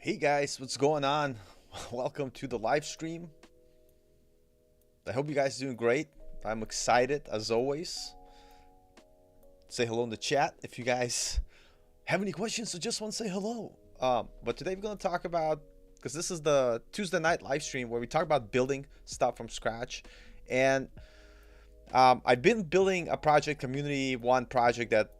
Hey guys, what's going on? Welcome to the live stream. I hope you guys are doing great. I'm excited as always. Say hello in the chat if you guys have any questions or just want to say hello. But today we're going to talk about, because this is the Tuesday night live stream where we talk about building stuff from scratch. And I've been building a project, community one project that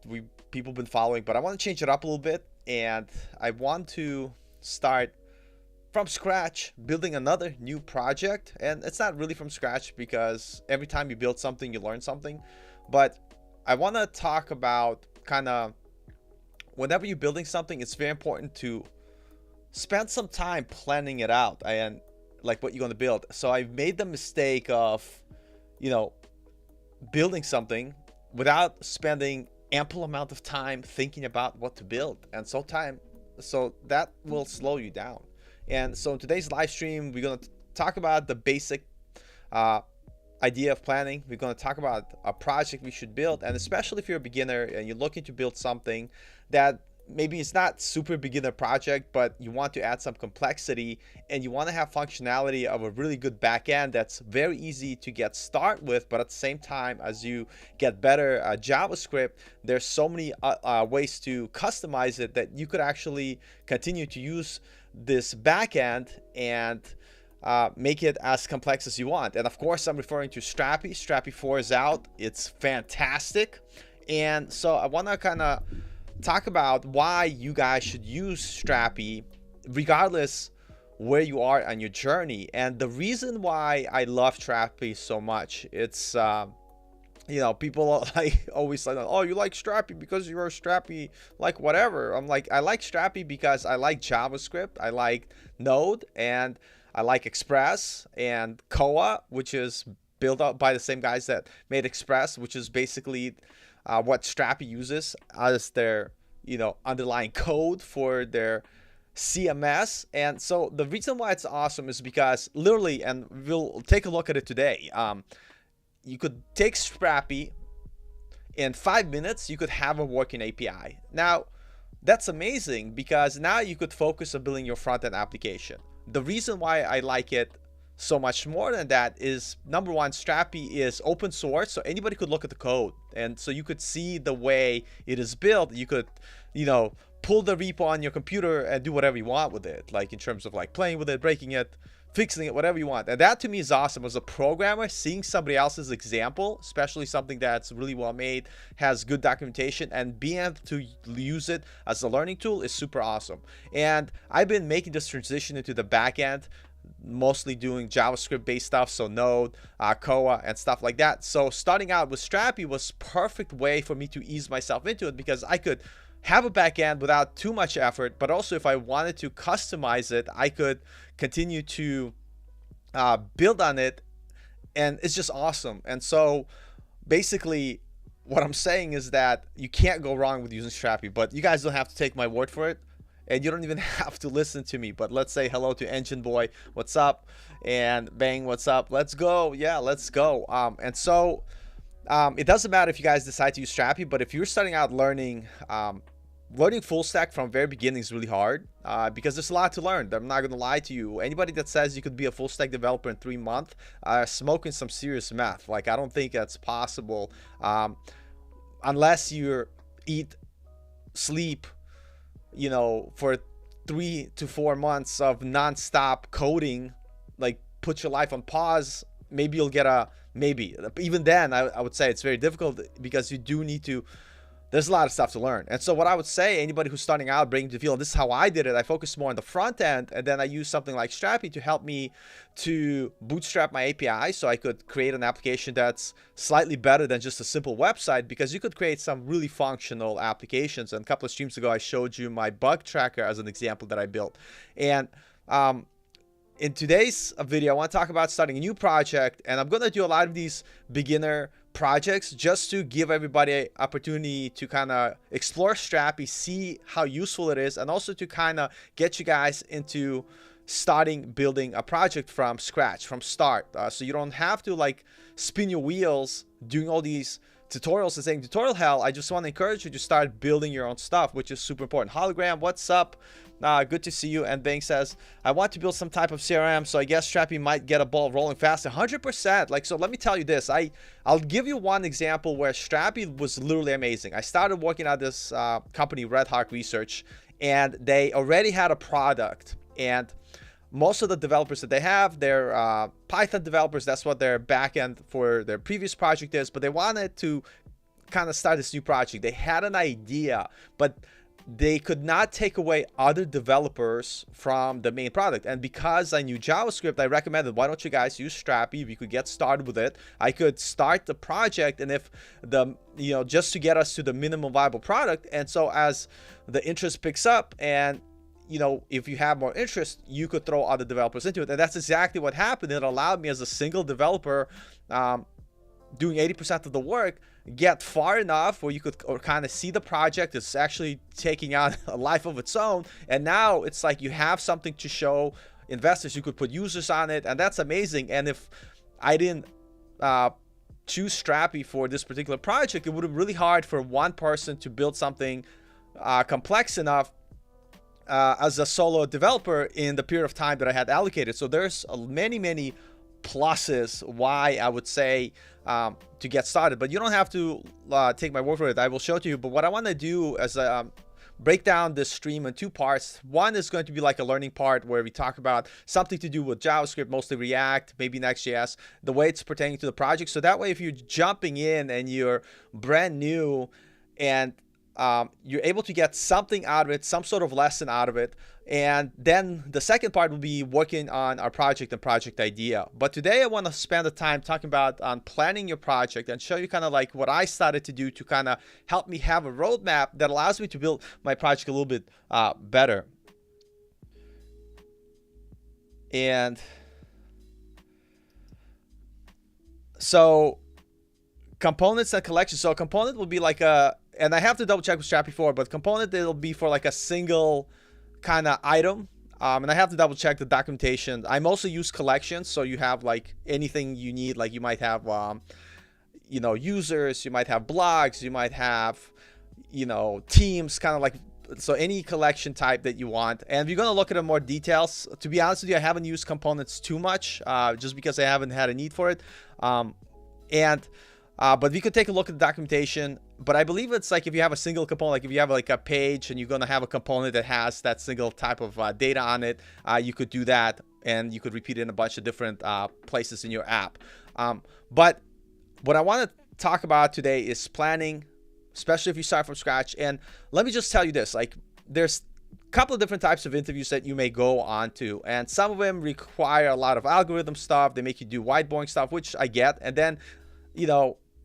people been following, but I want to change it up a little bit, and I want to start from scratch building another new project. And it's not really from scratch because every time you build something you learn something, but I want to talk about kind of whenever you're building something, it's very important to spend some time planning it out and like what you're going to build. So I've made the mistake of building something without spending ample amount of time thinking about what to build, and so that will slow you down. And so in today's live stream, we're going to talk about the basic idea of planning. We're going to talk about a project we should build, and especially if you're a beginner and you're looking to build something that maybe it's not super beginner project, but you want to add some complexity and you want to have functionality of a really good backend that's very easy to get started with, but at the same time, as you get better at JavaScript, there's so many ways to customize it that you could actually continue to use this backend and make it as complex as you want. And of course, I'm referring to Strapi. Strapi 4 is out. It's fantastic. And so I want to kind of talk about why you guys should use Strapi regardless where you are on your journey. And the reason why I love Strapi so much, it's people are like always like, oh, you like Strapi because you're a Strapi like whatever. I'm like, I like Strapi because I like JavaScript, I like Node, and I like Express and Koa, which is built up by the same guys that made Express, which is basically what Strapi uses as their underlying code for their CMS. And so the reason why it's awesome is because literally, and we'll take a look at it today, you could take Strapi in 5 minutes, you could have a working API. Now that's amazing because now you could focus on building your front-end application. The reason why I like it so much more than that is, number one, Strapi is open source, so anybody could look at the code, and so you could see the way it is built. You could pull the repo on your computer and do whatever you want with it, like in terms of like playing with it, breaking it, fixing it, whatever you want. And that to me is awesome. As a programmer, seeing somebody else's example, especially something that's really well made, has good documentation, and being able to use it as a learning tool is super awesome. And I've been making this transition into the back end, mostly doing JavaScript based stuff, so Node, Koa, and stuff like that. So starting out with Strapi was perfect way for me to ease myself into it because I could have a backend without too much effort, but also if I wanted to customize it, I could continue to build on it, and it's just awesome. And so basically what I'm saying is that you can't go wrong with using Strapi, but you guys don't have to take my word for it. And you don't even have to listen to me, but let's say hello to Engine Boy, what's up? And Bang, what's up? Let's go. Yeah, let's go. And so it doesn't matter if you guys decide to use Strapi, but if you're starting out learning full stack from very beginning is really hard because there's a lot to learn. I'm not going to lie to you. Anybody that says you could be a full stack developer in 3 months are smoking some serious meth. Like, I don't think that's possible unless you eat, sleep, for 3 to 4 months of non-stop coding, like put your life on pause. Maybe you'll get maybe even then I would say it's very difficult because you do need to, there's a lot of stuff to learn. And so what I would say, anybody who's starting out, bringing to the field, this is how I did it. I focused more on the front end, and then I used something like Strapi to help me to bootstrap my API so I could create an application that's slightly better than just a simple website, because you could create some really functional applications. And a couple of streams ago, I showed you my bug tracker as an example that I built. And in today's video, I want to talk about starting a new project, and I'm going to do a lot of these beginner projects just to give everybody an opportunity to kind of explore Strapi, see how useful it is, and also to kind of get you guys into starting building a project from scratch, from start, so you don't have to like spin your wheels doing all these tutorials and saying tutorial hell, I just want to encourage you to start building your own stuff, which is super important. Hologram, what's up? Good to see you. And Bang says, I want to build some type of CRM, so I guess Strapi might get a ball rolling fast. 100%. Like, so let me tell you this. I'll give you one example where Strapi was literally amazing. I started working at this company, Red Hawk Research, and they already had a product. And most of the developers that they have, they're Python developers. That's what their backend for their previous project is. But they wanted to kind of start this new project. They had an idea, but they could not take away other developers from the main product. And because I knew JavaScript, I recommended, why don't you guys use Strapi? We could get started with it. I could start the project, and if the, just to get us to the minimum viable product. And so as the interest picks up, and if you have more interest, you could throw other developers into it. And that's exactly what happened. It allowed me as a single developer doing 80% of the work, get far enough where you could kind of see the project is actually taking on a life of its own. And now it's like you have something to show investors. You could put users on it, and that's amazing. And if I didn't choose Strapi for this particular project, it would have been really hard for one person to build something complex enough as a solo developer in the period of time that I had allocated. So there's many pluses why I would say to get started, but you don't have to take my word for it. I will show it to you. But what I want to do is break down this stream in two parts. One is going to be like a learning part where we talk about something to do with JavaScript, mostly React, maybe Next.js, the way it's pertaining to the project. So that way, if you're jumping in and you're brand new and you're able to get something out of it, some sort of lesson out of it. And then the second part will be working on our project and project idea. But today I want to spend the time talking about planning your project and show you kind of like what I started to do to kind of help me have a roadmap that allows me to build my project a little bit better. And so components and collections. So a component will be like and I have to double check with Strapi before, but component, it'll be for like a single kind of item. And I have to double check the documentation. I mostly use collections. So you have like anything you need, like you might have, users, you might have blogs, you might have, teams, kind of like, so any collection type that you want. And we're going to look at more details. To be honest with you, I haven't used components too much, just because I haven't had a need for it. But we could take a look at the documentation. But I believe it's like if you have a single component, like if you have like a page and you're going to have a component that has that single type of data on it, you could do that, and you could repeat it in a bunch of different places in your app. But what I want to talk about today is planning, especially if you start from scratch. And let me just tell you this, like there's a couple of different types of interviews that you may go on to, and some of them require a lot of algorithm stuff. They make you do whiteboarding stuff, which I get. And then,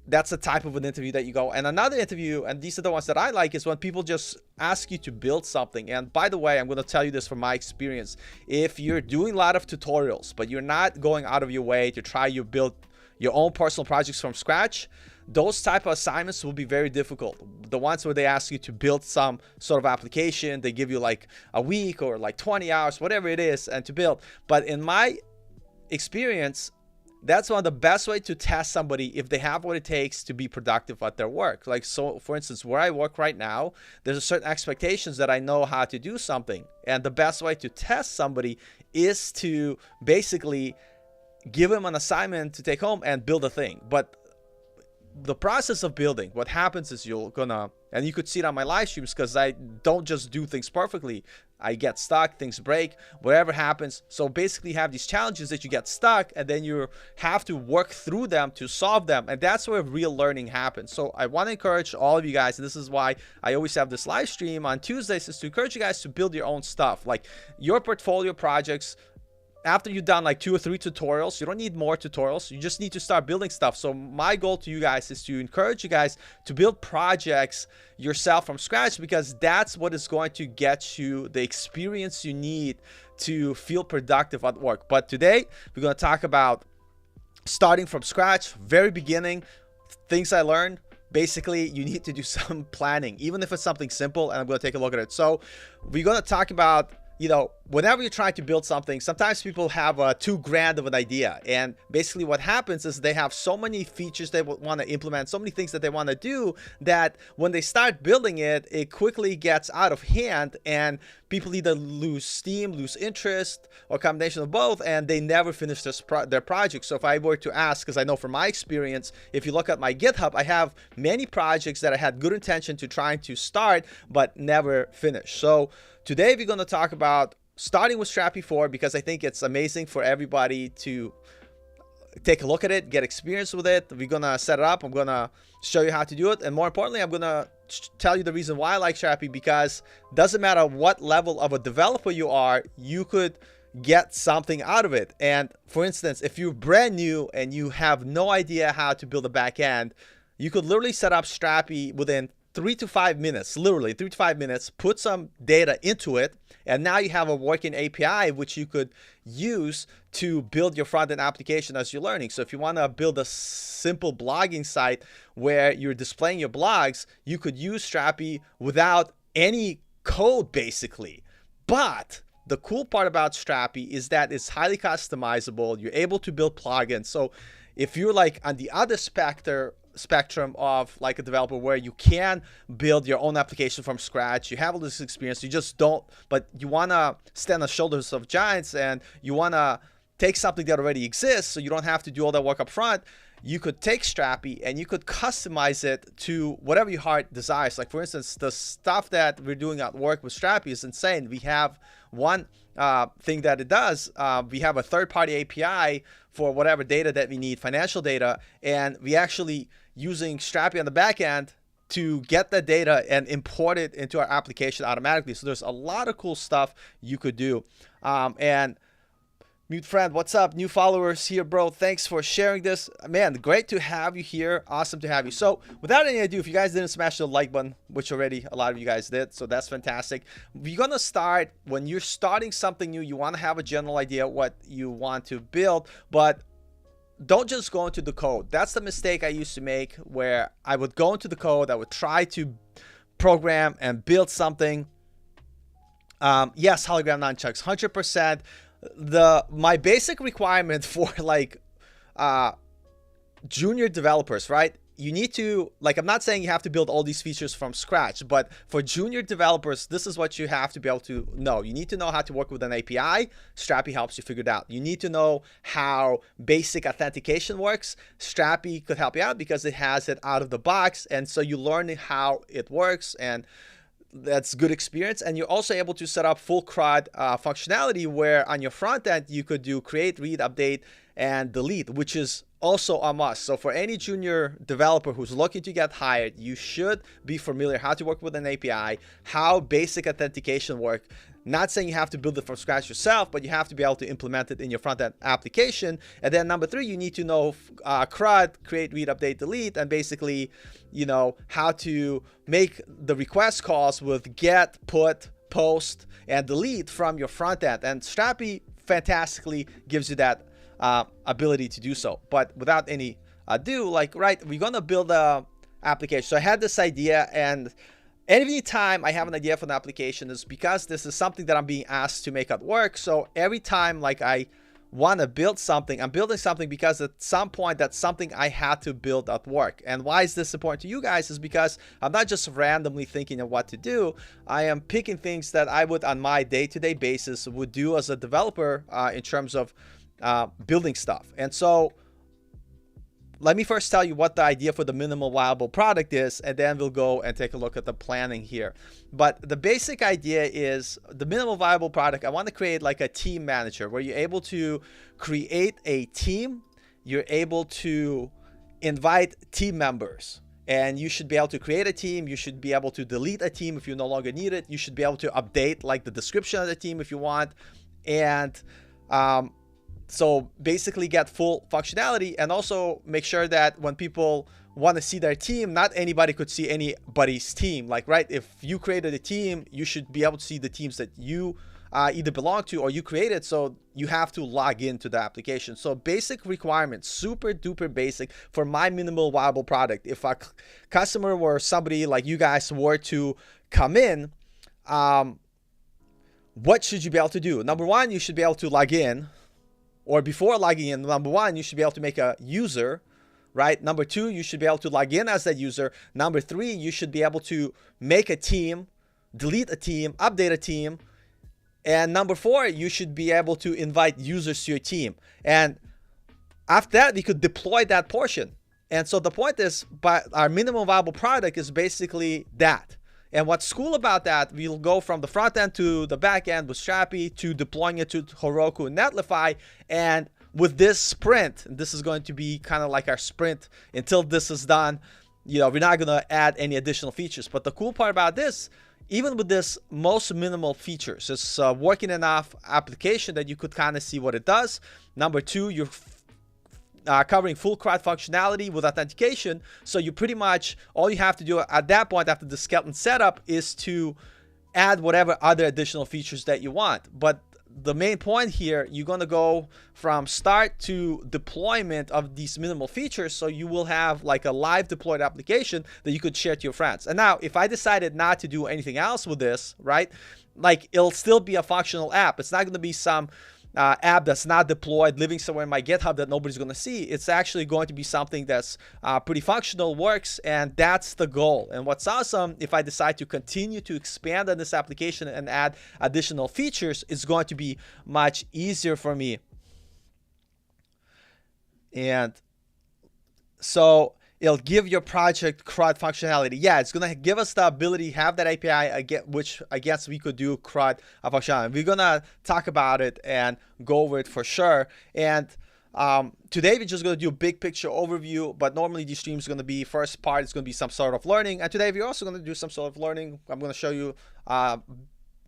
that's the type of an interview that you go. And another interview, and these are the ones that I like, is when people just ask you to build something. And by the way, I'm going to tell you this from my experience. If you're doing a lot of tutorials, but you're not going out of your way to try to build your own personal projects from scratch, those type of assignments will be very difficult. The ones where they ask you to build some sort of application, they give you like a week or like 20 hours, whatever it is, and to build. But in my experience, that's one of the best way to test somebody if they have what it takes to be productive at their work. Like, so for instance, where I work right now, there's a certain expectations that I know how to do something. And the best way to test somebody is to basically give them an assignment to take home and build a thing. But the process of building, what happens is and you could see it on my live streams, because I don't just do things perfectly. I get stuck, things break, whatever happens. So basically you have these challenges that you get stuck, and then you have to work through them to solve them. And that's where real learning happens. So I want to encourage all of you guys, and this is why I always have this live stream on Tuesdays, is to encourage you guys to build your own stuff, like your portfolio projects. After you've done like 2 or 3 tutorials, you don't need more tutorials. You just need to start building stuff. So my goal to you guys is to encourage you guys to build projects yourself from scratch, because that's what is going to get you the experience you need to feel productive at work. But today we're going to talk about starting from scratch, very beginning, things I learned. Basically, you need to do some planning, even if it's something simple, and I'm going to take a look at it. So we're going to talk about, whenever you're trying to build something, sometimes people have too grand of an idea. And basically what happens is they have so many features they want to implement, so many things that they want to do, that when they start building it, it quickly gets out of hand and people either lose steam, lose interest, or a combination of both, and they never finish their project. So if I were to ask, because I know from my experience, if you look at my GitHub, I have many projects that I had good intention to trying to start, but never finish. So today we're going to talk about starting with Strapi 4, because I think it's amazing for everybody to take a look at it, get experience with it. We're gonna set it up. I'm gonna show you how to do it, and more importantly, I'm gonna tell you the reason why I like Strapi, because it doesn't matter what level of a developer you are, you could get something out of it. And for instance, if you're brand new and you have no idea how to build a back end, you could literally set up Strapi within 3 to 5 minutes, literally 3 to 5 minutes, put some data into it, and now you have a working API which you could use to build your front-end application as you're learning. So if you want to build a simple blogging site where you're displaying your blogs, you could use Strapi without any code basically. But the cool part about Strapi is that it's highly customizable. You're able to build plugins. So if you're like on the other spectrum of like a developer where you can build your own application from scratch, you have all this experience, you just don't, but you want to stand on the shoulders of giants and you want to take something that already exists so you don't have to do all that work up front, you could take Strapi and you could customize it to whatever your heart desires. Like for instance, the stuff that we're doing at work with Strapi is insane. We have one thing that it does, we have a third-party API for whatever data that we need, financial data, and we actually using Strapi on the back end to get the data and import it into our application automatically. So there's a lot of cool stuff you could do. And Mute Friend, what's up? New followers here, bro. Thanks for sharing this. Man, great to have you here. Awesome to have you. So without any ado, if you guys didn't smash the like button, which already a lot of you guys did, so that's fantastic. We're going to start, when you're starting something new, you want to have a general idea what you want to build, but don't just go into the code. That's the mistake I used to make, where I would go into the code, I would try to program and build something. Yes, hologram nunchucks, 100%. My basic requirement for like junior developers, right? You need to, like, I'm not saying you have to build all these features from scratch, but for junior developers, this is what you have to be able to know. You need to know how to work with an API. Strapi helps you figure it out. You need to know how basic authentication works. Strapi could help you out because it has it out of the box, and so you learn how it works, and that's good experience. And you're also able to set up full CRUD functionality, where on your front end you could do create, read, update, and delete, which is also a must. So for any junior developer who's looking to get hired, you should be familiar how to work with an API, how basic authentication work. Not saying you have to build it from scratch yourself, but you have to be able to implement it in your front-end application. And then number 3, you need to know CRUD, create, read, update, delete, and basically, you know, how to make the request calls with get, put, post, and delete from your front end. And Strapi fantastically gives you that ability to do so. But without any ado, like, right, we're gonna build a application. So I had this idea, and every time I have an idea for an application is because this is something that I'm being asked to make at work. So every time like I want to build something, I'm building something because at some point that's something I had to build at work. And why is this important to you guys is because I'm not just randomly thinking of what to do. I am picking things that I would on my day-to-day basis would do as a developer in terms of building stuff. And so let me first tell you what the idea for the minimal viable product is, and then we'll go and take a look at the planning here. But the basic idea is the minimal viable product. I want to create like a team manager where you're able to create a team. You're able to invite team members, and you should be able to create a team. You should be able to delete a team if you no longer need it. You should be able to update like the description of the team if you want. And so basically get full functionality, and also make sure that when people want to see their team, not anybody could see anybody's team. Like, right, if you created a team, you should be able to see the teams that you either belong to or you created. So you have to log into the application. So basic requirements, super duper basic for my minimal viable product. If a customer or somebody like you guys were to come in, what should you be able to do? Number one, you should be able to log in, or before logging in, number one, you should be able to make a user, right? Number two, you should be able to log in as that user. Number three, you should be able to make a team, delete a team, update a team. And number four, you should be able to invite users to your team. And after that, we could deploy that portion. And so the point is, but our minimum viable product is basically that. And what's cool about that, we'll go from the front end to the back end with Strapi to deploying it to Heroku and Netlify. And with this sprint, this is going to be kind of like our sprint until this is done. You know, we're not going to add any additional features. But the cool part about this, even with this most minimal features, it's a working enough application that you could kind of see what it does. Number two, you're covering full CRUD functionality with authentication. So you pretty much, all you have to do at that point after the skeleton setup is to add whatever other additional features that you want. But the main point here, you're going to go from start to deployment of these minimal features. So you will have like a live deployed application that you could share to your friends. And now if I decided not to do anything else with this, right, like it'll still be a functional app. It's not going to be some app that's not deployed, living somewhere in my GitHub that nobody's going to see. It's actually going to be something that's pretty functional, works, and that's the goal. And what's awesome, if I decide to continue to expand on this application and add additional features, it's going to be much easier for me. And so it'll give your project CRUD functionality. Yeah, it's going to give us the ability to have that API, which I guess we could do CRUD functionality. We're going to talk about it and go over it for sure. And today we're just going to do a big picture overview, but normally these streams are going to be, first part is going to be some sort of learning. And today we're also going to do some sort of learning. I'm going to show you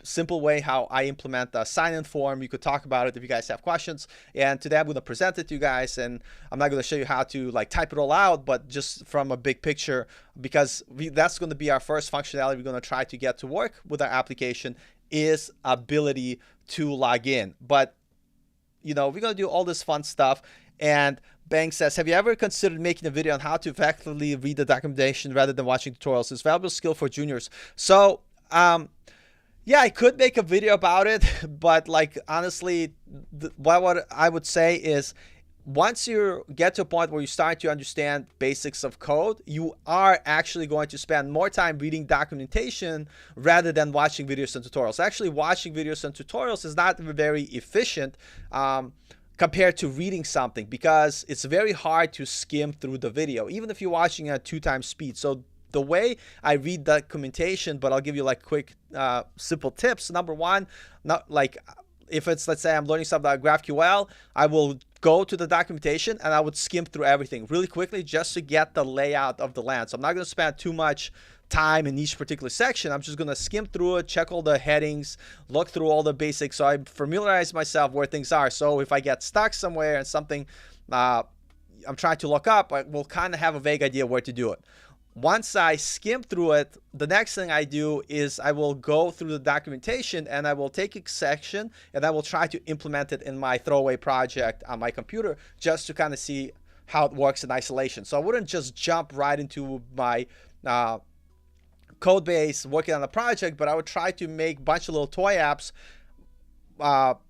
simple way how I implement a sign-in form. You could talk about it if you guys have questions. And today I'm going to present it to you guys, and I'm not going to show you how to like type it all out, but just from a big picture, because that's going to be our first functionality we're going to try to get to work with our application is ability to log in. But you know, we're going to do all this fun stuff. And Bang says, have you ever considered making a video on how to effectively read the documentation rather than watching tutorials? It's a valuable skill for juniors. So yeah, I could make a video about it, but like honestly, what I would say is once you get to a point where you start to understand basics of code, you are actually going to spend more time reading documentation rather than watching videos and tutorials. Actually, watching videos and tutorials is not very efficient compared to reading something, because it's very hard to skim through the video, even if you're watching at 2x speed. So the way I read documentation, but I'll give you like quick, simple tips. Number one, not like if it's, let's say I'm learning something about GraphQL, I will go to the documentation and I would skim through everything really quickly just to get the layout of the land. So I'm not going to spend too much time in each particular section. I'm just going to skim through it, check all the headings, look through all the basics. So I familiarize myself where things are. So if I get stuck somewhere and something I'm trying to look up, I will kind of have a vague idea where to do it. Once I skim through it, the next thing I do is I will go through the documentation and I will take a section and I will try to implement it in my throwaway project on my computer just to kind of see how it works in isolation. So I wouldn't just jump right into my code base working on the project, but I would try to make a bunch of little toy apps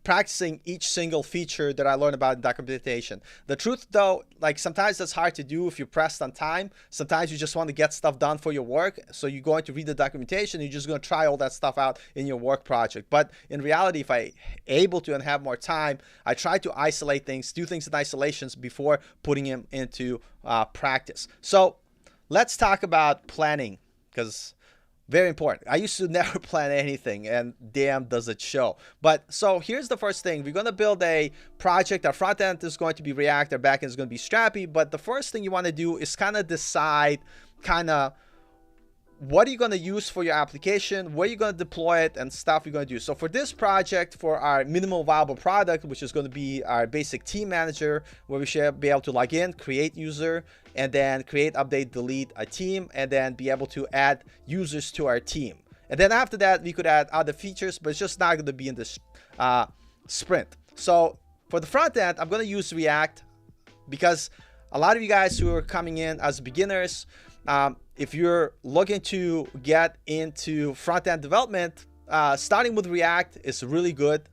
practicing each single feature that I learned about in documentation. The truth though, like sometimes that's hard to do if you're pressed on time. Sometimes you just want to get stuff done for your work. So you're going to read the documentation, you're just going to try all that stuff out in your work project. But in reality, if I able to and have more time, I try to isolate things, do things in isolations before putting them into practice. So let's talk about planning, because very important. I used to never plan anything, and damn does it show. But so here's the first thing. We're going to build a project. Our front end is going to be React. Our back end is going to be Strapi. But the first thing you want to do is kind of decide what are you going to use for your application, where you're going to deploy it, and stuff you're going to do. So for this project, for our minimal viable product, which is going to be our basic team manager, where we should be able to log in, create user, and then create, update, delete a team, and then be able to add users to our team. And then after that, we could add other features, but it's just not going to be in this sprint. So for the front end, I'm going to use React because a lot of you guys who are coming in as beginners, if you're looking to get into front-end development, starting with React is really good.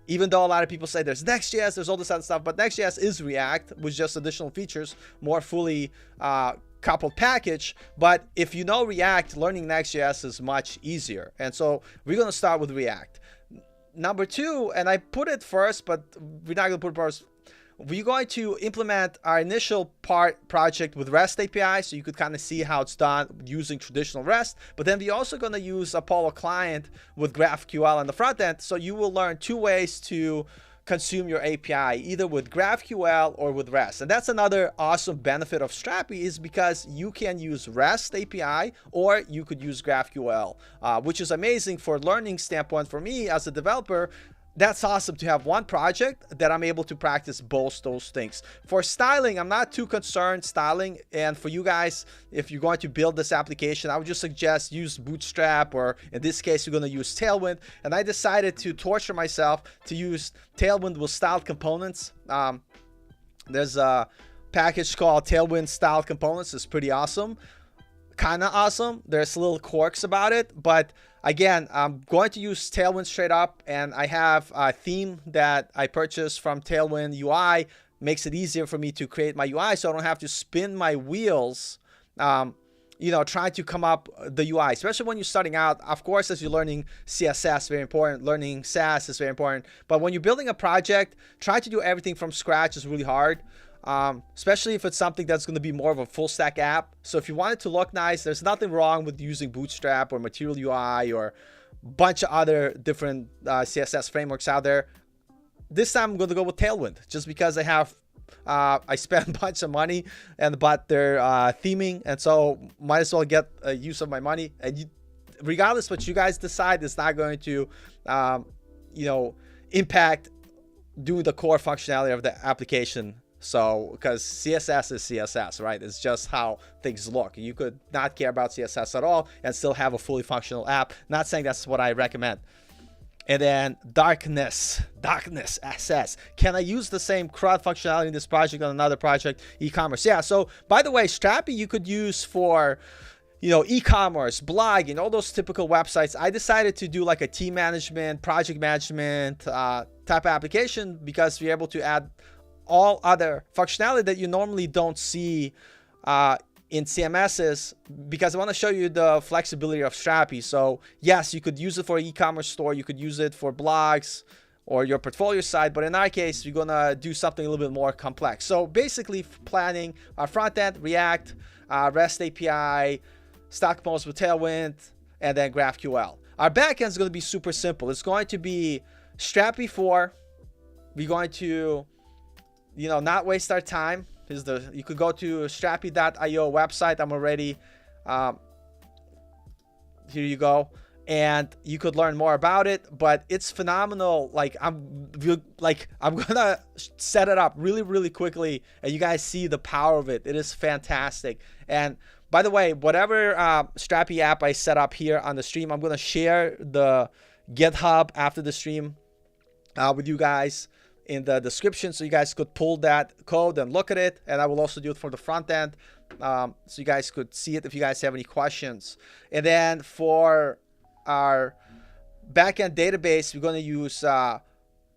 Even though a lot of people say there's Next.js, there's all this other stuff, but Next.js is React with just additional features, more fully coupled package. But if you know React, learning Next.js is much easier. And so we're going to start with React. Number two, and I put it first, but we're not going to put it first. We're going to implement our initial project with REST API, so you could kind of see how it's done using traditional REST. But then we're also going to use Apollo client with GraphQL on the front end, so you will learn two ways to consume your API, either with GraphQL or with REST. And that's another awesome benefit of Strapi, is because you can use REST API or you could use GraphQL, which is amazing for learning standpoint. For me as a developer, that's awesome to have one project that I'm able to practice both those things. For styling, I'm not too concerned styling. And for you guys, if you're going to build this application, I would just suggest use Bootstrap, or in this case, you're going to use Tailwind. And I decided to torture myself to use Tailwind with styled components. There's a package called Tailwind Styled Components. It's pretty awesome. Kind of awesome. There's little quirks about it, but again, I'm going to use Tailwind straight up, and I have a theme that I purchased from Tailwind UI. Makes it easier for me to create my UI, so I don't have to spin my wheels, you know, trying to come up the UI, especially when you're starting out. Of course, as you're learning CSS, very important. Learning SAS is very important. But when you're building a project, trying to do everything from scratch is really hard. Especially if it's something that's going to be more of a full stack app. So if you want it to look nice, there's nothing wrong with using Bootstrap or Material UI or a bunch of other different CSS frameworks out there. This time I'm going to go with Tailwind, just because I have I spent a bunch of money and bought their theming, and so might as well get use of my money. And regardless what you guys decide, it's not going to you know, impact doing the core functionality of the application. So, because CSS is CSS, right? It's just how things look. You could not care about CSS at all and still have a fully functional app. Not saying that's what I recommend. And then darkness SS. Can I use the same CRUD functionality in this project on another project? E-commerce. Yeah. So, by the way, Strapi you could use for, you know, e-commerce, blogging, all those typical websites. I decided to do like a team management, project management type application, because we're able to add all other functionality that you normally don't see in CMSs, because I want to show you the flexibility of Strapi. So yes, you could use it for an e-commerce store, you could use it for blogs or your portfolio site, but in our case, we're gonna do something a little bit more complex. So basically, planning our front end, React, REST API, stock components with Tailwind, and then GraphQL. Our backend is going to be super simple. It's going to be Strapi 4. We're going to, you know, not waste our time. You could go to strapi.io website. I'm already here you go, and you could learn more about it. But it's phenomenal. Like I'm gonna set it up really quickly, and you guys see the power of it. It is fantastic. And by the way, whatever Strapi app I set up here on the stream, I'm gonna share the GitHub after the stream with you guys in the description, so you guys could pull that code and look at it. And I will also do it for the front end, so you guys could see it if you guys have any questions. And then for our backend database, we're going to use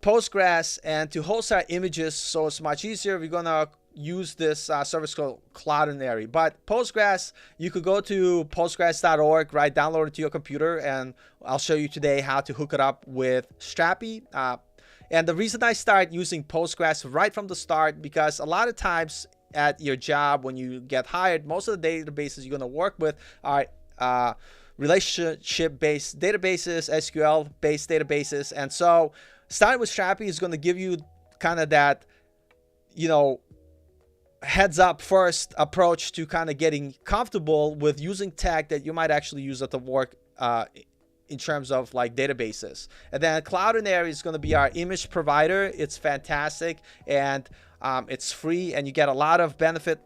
Postgres, and to host our images, so it's much easier, we're going to use this service called Cloudinary. But Postgres, you could go to postgres.org, right, download it to your computer, and I'll show you today how to hook it up with Strapi. And the reason I start using Postgres right from the start, because a lot of times at your job when you get hired, most of the databases you're going to work with are relationship-based databases, SQL-based databases. And so starting with Strapi is going to give you kind of that, you know, heads up first approach to kind of getting comfortable with using tech that you might actually use at the work in terms of like databases. And then Cloudinary is going to be our image provider. It's fantastic, and it's free, and you get a lot of benefit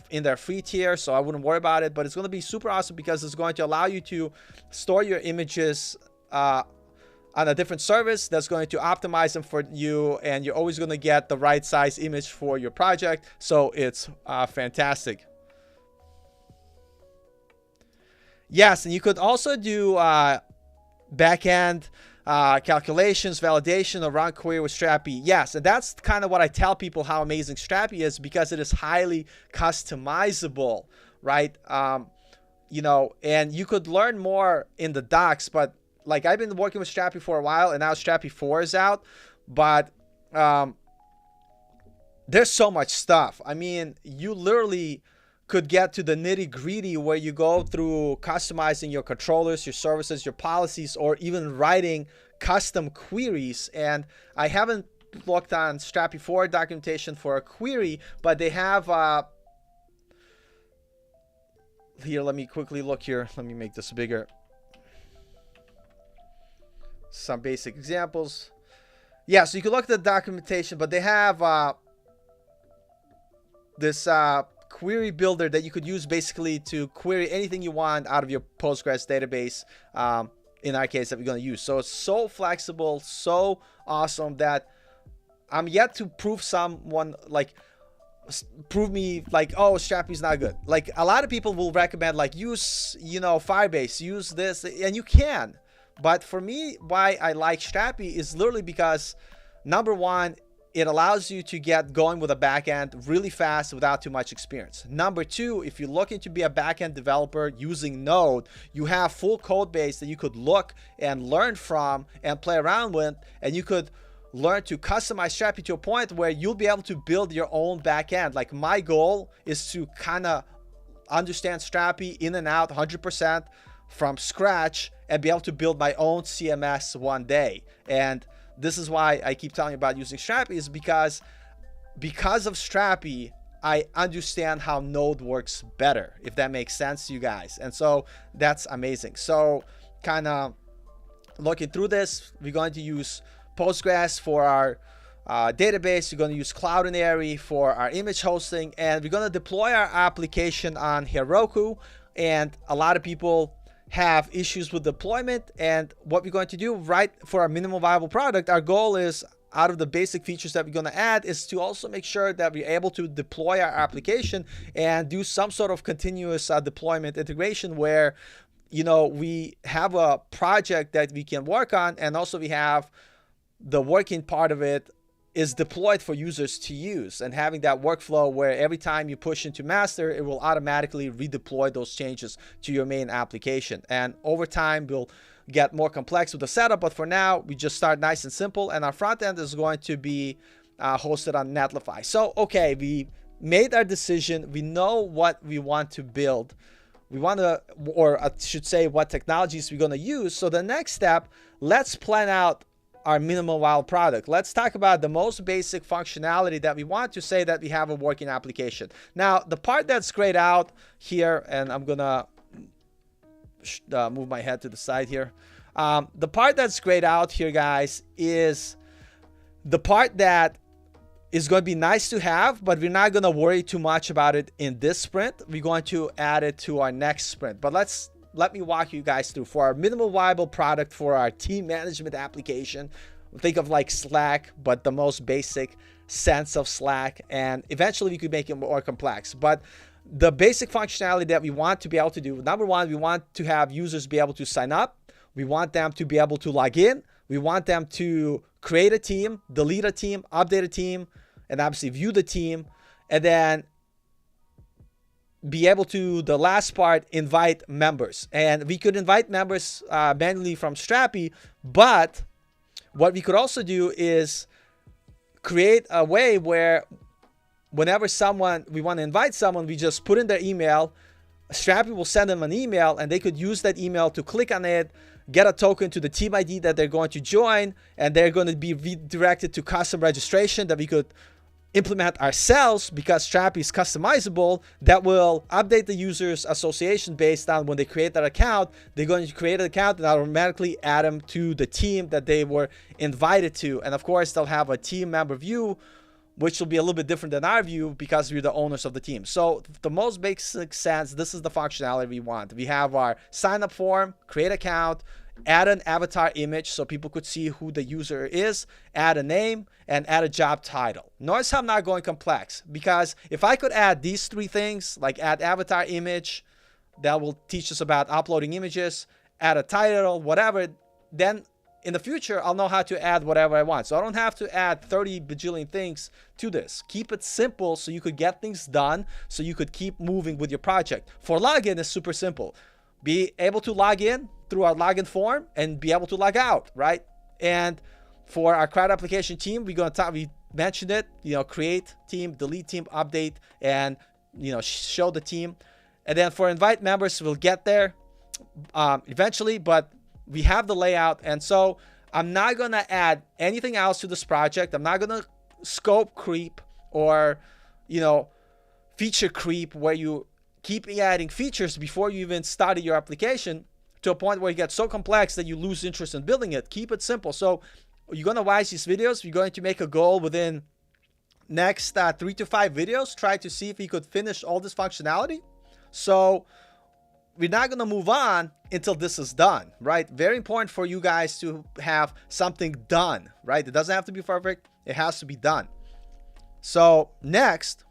in their free tier, so I wouldn't worry about it. But it's going to be super awesome because it's going to allow you to store your images on a different service that's going to optimize them for you, and you're always going to get the right size image for your project. So it's fantastic. Yes, and you could also do backend calculations, validation, or run query with Strapi. Yes, and that's kind of what I tell people how amazing Strapi is, because it is highly customizable, right? You know, and you could learn more in the docs, but like I've been working with Strapi for a while, and now Strapi 4 is out, but there's so much stuff. I mean, you literally could get to the nitty gritty where you go through customizing your controllers, your services, your policies, or even writing custom queries. And I haven't looked on Strapi 4 documentation for a query, but they have here, let me quickly look here. Let me make this bigger. Some basic examples. Yeah, so you can look at the documentation, but they have this query builder that you could use basically to query anything you want out of your Postgres database, in our case, that we're going to use. So it's so flexible, so awesome, that I'm yet to prove someone, like, prove me like, oh, Strapi's not good. Like, a lot of people will recommend, like, use, you know, Firebase, use this, and you can. But for me, why I like Strapi is literally because, number one, it allows you to get going with a backend really fast without too much experience. Number two, if you're looking to be a backend developer using Node, you have full code base that you could look and learn from and play around with, and you could learn to customize Strapi to a point where you'll be able to build your own backend. Like, my goal is to kind of understand Strapi in and out 100% from scratch and be able to build my own CMS one day. And this is why I keep telling you about using Strapi, is because of Strapi, I understand how Node works better, if that makes sense to you guys. And so that's amazing. So kind of looking through this, we're going to use Postgres for our database. We're going to use Cloudinary for our image hosting, and we're going to deploy our application on Heroku. And a lot of people have issues with deployment, and what we're going to do right for our minimum viable product, our goal is, out of the basic features that we're going to add, is to also make sure that we're able to deploy our application and do some sort of continuous deployment integration where, you know, we have a project that we can work on, and also we have the working part of it is deployed for users to use, and having that workflow where every time you push into master, it will automatically redeploy those changes to your main application. And over time, we'll get more complex with the setup, but for now, we just start nice and simple, and our front end is going to be hosted on Netlify. So, okay, we made our decision. We know what we want to build. We want to, or I should say, what technologies we're going to use. So the next step, let's plan out our minimal viable product. Let's talk about the most basic functionality that we want to say that we have a working application. Now, the part that's grayed out here, and I'm gonna move my head to the side here. The part that's grayed out here, guys, is the part that is going to be nice to have, but we're not going to worry too much about it in this sprint. We're going to add it to our next sprint. But let me walk you guys through. For our minimal viable product, for our team management application, think of like Slack, but the most basic sense of Slack, and eventually we could make it more complex. But the basic functionality that we want to be able to do, number one, we want to have users be able to sign up. We want them to be able to log in. We want them to create a team, delete a team, update a team, and obviously view the team, and then be able to, the last part, invite members. And we could invite members manually from Strapi, but what we could also do is create a way where whenever we want to invite someone, we just put in their email, Strapi will send them an email, and they could use that email to click on it, get a token to the team ID that they're going to join, and they're going to be redirected to custom registration that we could implement ourselves, because Strapi is customizable, that will update the user's association based on when they create that account. They're going to create an account and automatically add them to the team that they were invited to. And of course, they'll have a team member view, which will be a little bit different than our view because we're the owners of the team. So the most basic sense, this is the functionality we want. We have our sign up form, create account, add an avatar image so people could see who the user is, add a name, and add a job title. Notice how I'm not going complex, because if I could add these three things, like add avatar image, that will teach us about uploading images, add a title, whatever, then in the future, I'll know how to add whatever I want. So I don't have to add 30 bajillion things to this. Keep it simple so you could get things done, so you could keep moving with your project. For login, it's super simple. Be able to log in through our login form and be able to log out, right? And for our crowd application team, we're going to talk, we mentioned it, create team, delete team, update, and, show the team. And then for invite members, we'll get there eventually, but we have the layout. And so I'm not going to add anything else to this project. I'm not going to scope creep or, feature creep where you keep adding features before you even study your application to a point where it gets so complex that you lose interest in building it. Keep it simple. So you're going to watch these videos. We're going to make a goal within next 3 to 5 videos. Try to see if we could finish all this functionality. So we're not going to move on until this is done, right? Very important for you guys to have something done, right? It doesn't have to be perfect. It has to be done. So next,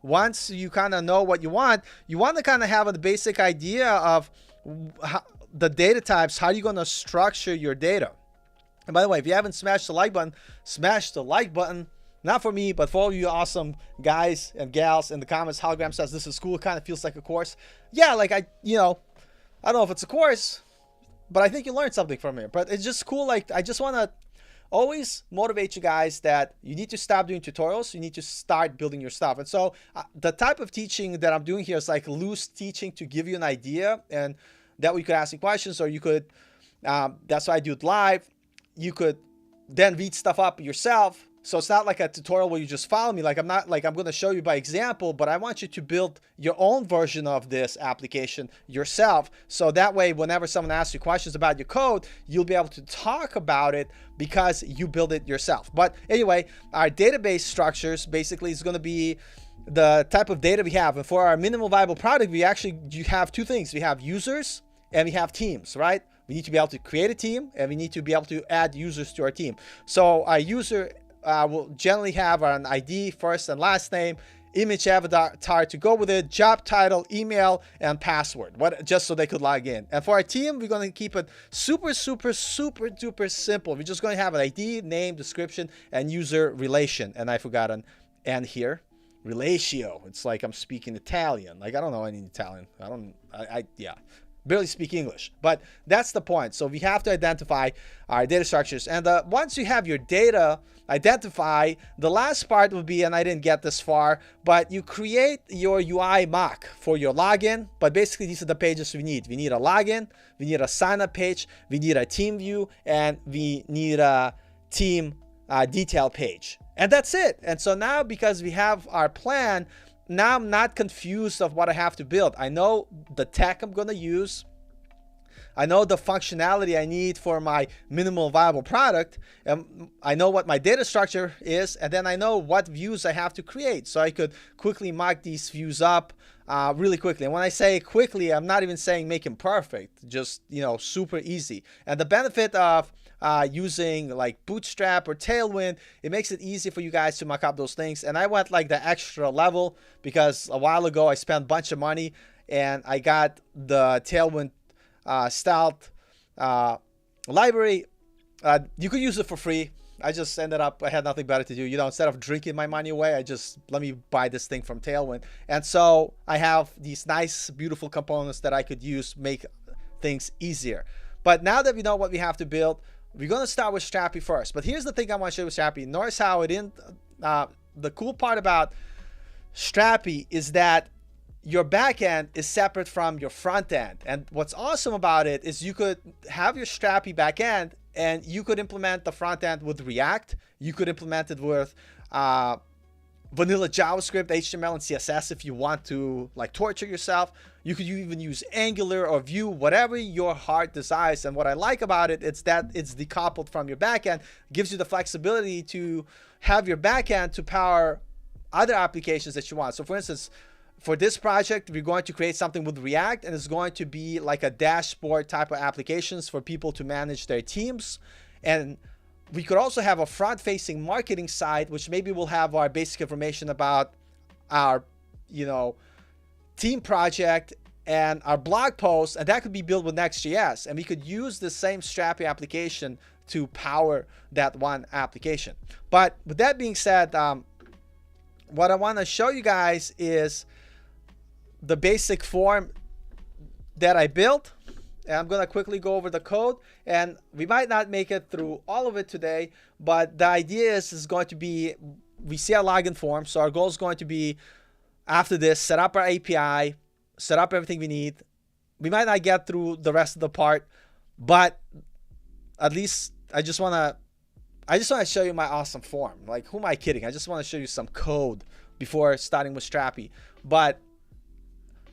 once you kind of know what you want to kind of have a basic idea of how, the data types, how you're going to structure your data. And by the way, if you haven't smashed the like button, smash the like button. Not for me, but for all you awesome guys and gals in the comments. Hologram says this is cool. It kind of feels like a course. Yeah, like I don't know if it's a course, but I think you learned something from it. But it's just cool. Like I just want to always motivate you guys that you need to stop doing tutorials. You need to start building your stuff. And so the type of teaching that I'm doing here is like loose teaching to give you an idea, and that way you could ask me questions, or you could, that's why I do it live. You could then read stuff up yourself. So it's not like a tutorial where you just follow me. Like I'm going to show you by example, but I want you to build your own version of this application yourself. So that way, whenever someone asks you questions about your code, you'll be able to talk about it because you build it yourself. But anyway, our database structures basically is going to be the type of data we have. And for our minimal viable product, you have two things. We have users and we have teams, right? We need to be able to create a team, and we need to be able to add users to our team. So our user will generally have an ID, first and last name, image avatar to go with it, job title, email, and password, just so they could log in. And for our team, we're going to keep it super duper simple. We're just going to have an ID, name, description, and user relation. And I forgot an N here. Relatio. It's like I'm speaking Italian. Like I don't know any Italian. Yeah. Barely speak English, but that's the point. So we have to identify our data structures. And once you have your data identified, the last part would be, and I didn't get this far, but you create your UI mock for your login. But basically, these are the pages we need. We need a login, we need a sign up page, we need a team view, and we need a team detail page. And that's it. And so now, because we have our plan, now I'm not confused of what I have to build. I know the tech I'm going to use. I know the functionality I need for my minimal viable product. I know what my data structure is, and then I know what views I have to create. So I could quickly mock these views up really quickly. And when I say quickly, I'm not even saying make them perfect, just, super easy. And the benefit of using like Bootstrap or Tailwind, it makes it easy for you guys to mock up those things. And I went like the extra level because a while ago I spent a bunch of money and I got the Tailwind styled library. You could use it for free. I just ended up, I had nothing better to do. Instead of drinking my money away, let me buy this thing from Tailwind. And so I have these nice, beautiful components that I could use, make things easier. But now that we know what we have to build, we're going to start with Strapi first. But here's the thing I want to show you with Strapi. Notice how it didn't, the cool part about Strapi is that your backend is separate from your front end. And what's awesome about it is you could have your Strapi backend and you could implement the front end with React. You could implement it with vanilla JavaScript, HTML, and CSS if you want to like torture yourself. You could even use Angular or Vue, whatever your heart desires. And what I like about it is that it's decoupled from your backend. It gives you the flexibility to have your backend to power other applications that you want. So for instance, for this project, we're going to create something with React, and it's going to be like a dashboard type of applications for people to manage their teams. And we could also have a front-facing marketing site, which maybe will have our basic information about our, team project and our blog post, and that could be built with Next.js, and we could use the same Strapi application to power that one application. But with that being said, what I want to show you guys is the basic form that I built. And I'm going to quickly go over the code, and we might not make it through all of it today, but the idea is going to be, we see a login form. So our goal is going to be, after this, set up our API, set up everything we need. We might not get through the rest of the part, but at least I just want to show you my awesome form. Like, who am I kidding? I just want to show you some code before starting with Strapi. But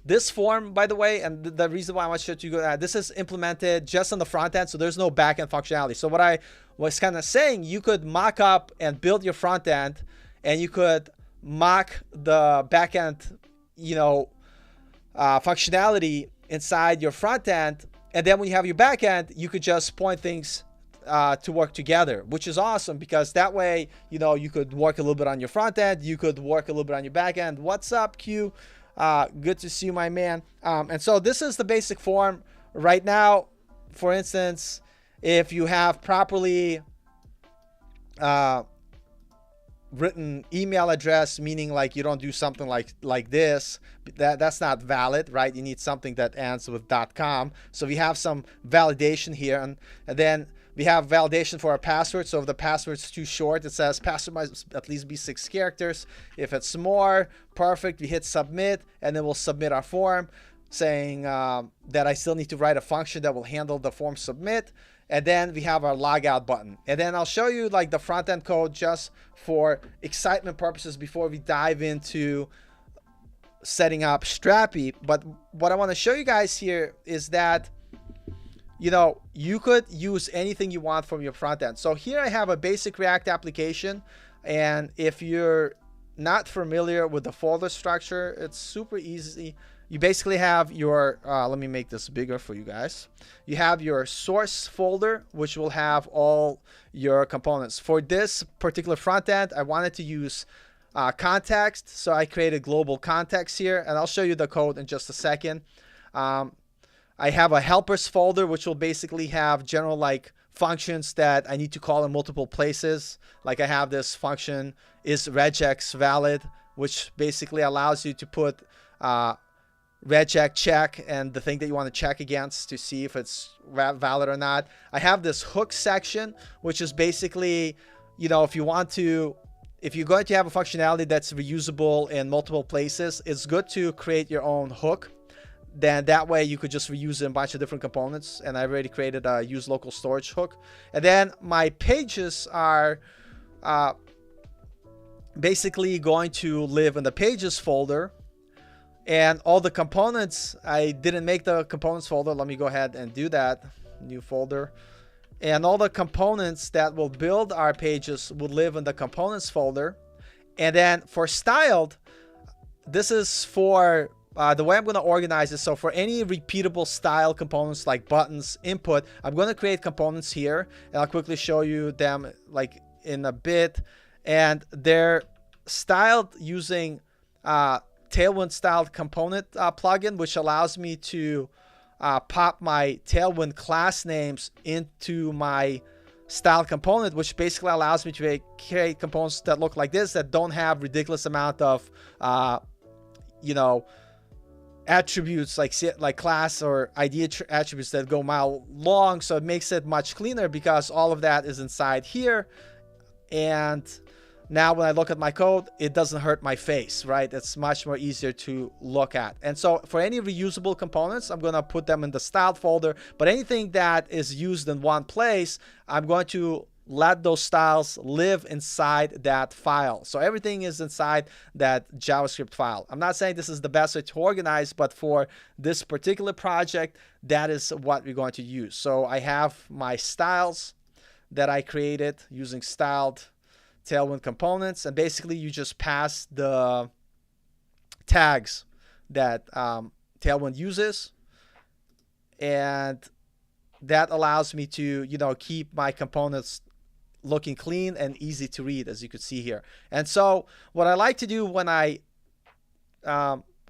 this form, by the way, and the reason why I want to show you this is implemented just on the front end, so there's no back end functionality. So what I was kind of saying, you could mock up and build your front end, and you could mock the back end, functionality inside your front end, and then when you have your back end, you could just point things to work together, which is awesome, because that way, you could work a little bit on your front end, you could work a little bit on your back end. What's up, Q? Good to see you, my man. And so this is the basic form right now. For instance, if you have properly written email address, meaning like you don't do something like this, that's not valid, right? You need something that ends with .com. So we have some validation here, and then we have validation for our password. So if the password's too short, it says password must at least be 6 characters. If it's more, perfect. We hit submit, and then we'll submit our form, saying that I still need to write a function that will handle the form submit. And then we have our logout button. And then I'll show you like the front end code just for excitement purposes before we dive into setting up Strapi. But what I want to show you guys here is that you could use anything you want from your front end. So here I have a basic React application, and if you're not familiar with the folder structure, it's super easy. You basically have your, let me make this bigger for you guys. You have your source folder, which will have all your components. For this particular front end, I wanted to use context, so I created global context here, and I'll show you the code in just a second. I have a helpers folder, which will basically have general like functions that I need to call in multiple places. Like I have this function is regex valid, which basically allows you to put regex check and the thing that you want to check against to see if it's valid or not. I have this hook section, which is basically, if you're going to have a functionality that's reusable in multiple places, it's good to create your own hook. Then that way you could just reuse a bunch of different components, and I already created a use local storage hook. And then my pages are basically going to live in the pages folder, and all the components, I didn't make the components folder. Let me go ahead and do that. New folder. And all the components that will build our pages will live in the components folder. And then for styled, this is for the way I'm going to organize this. So for any repeatable style components like buttons, input, I'm going to create components here, and I'll quickly show you them like in a bit. And they're styled using Tailwind styled component plugin, which allows me to pop my Tailwind class names into my style component, which basically allows me to create components that look like this, that don't have ridiculous amount of attributes like class or ID attributes that go mile long. So it makes it much cleaner because all of that is inside here. And now when I look at my code, it doesn't hurt my face, right? It's much more easier to look at. And so for any reusable components, I'm going to put them in the styled folder. But anything that is used in one place, I'm going to let those styles live inside that file. So everything is inside that JavaScript file. I'm not saying this is the best way to organize, but for this particular project, that is what we're going to use. So I have my styles that I created using styled Tailwind components, and basically you just pass the tags that Tailwind uses, and that allows me to keep my components looking clean and easy to read, as you could see here. And so what I like to do when I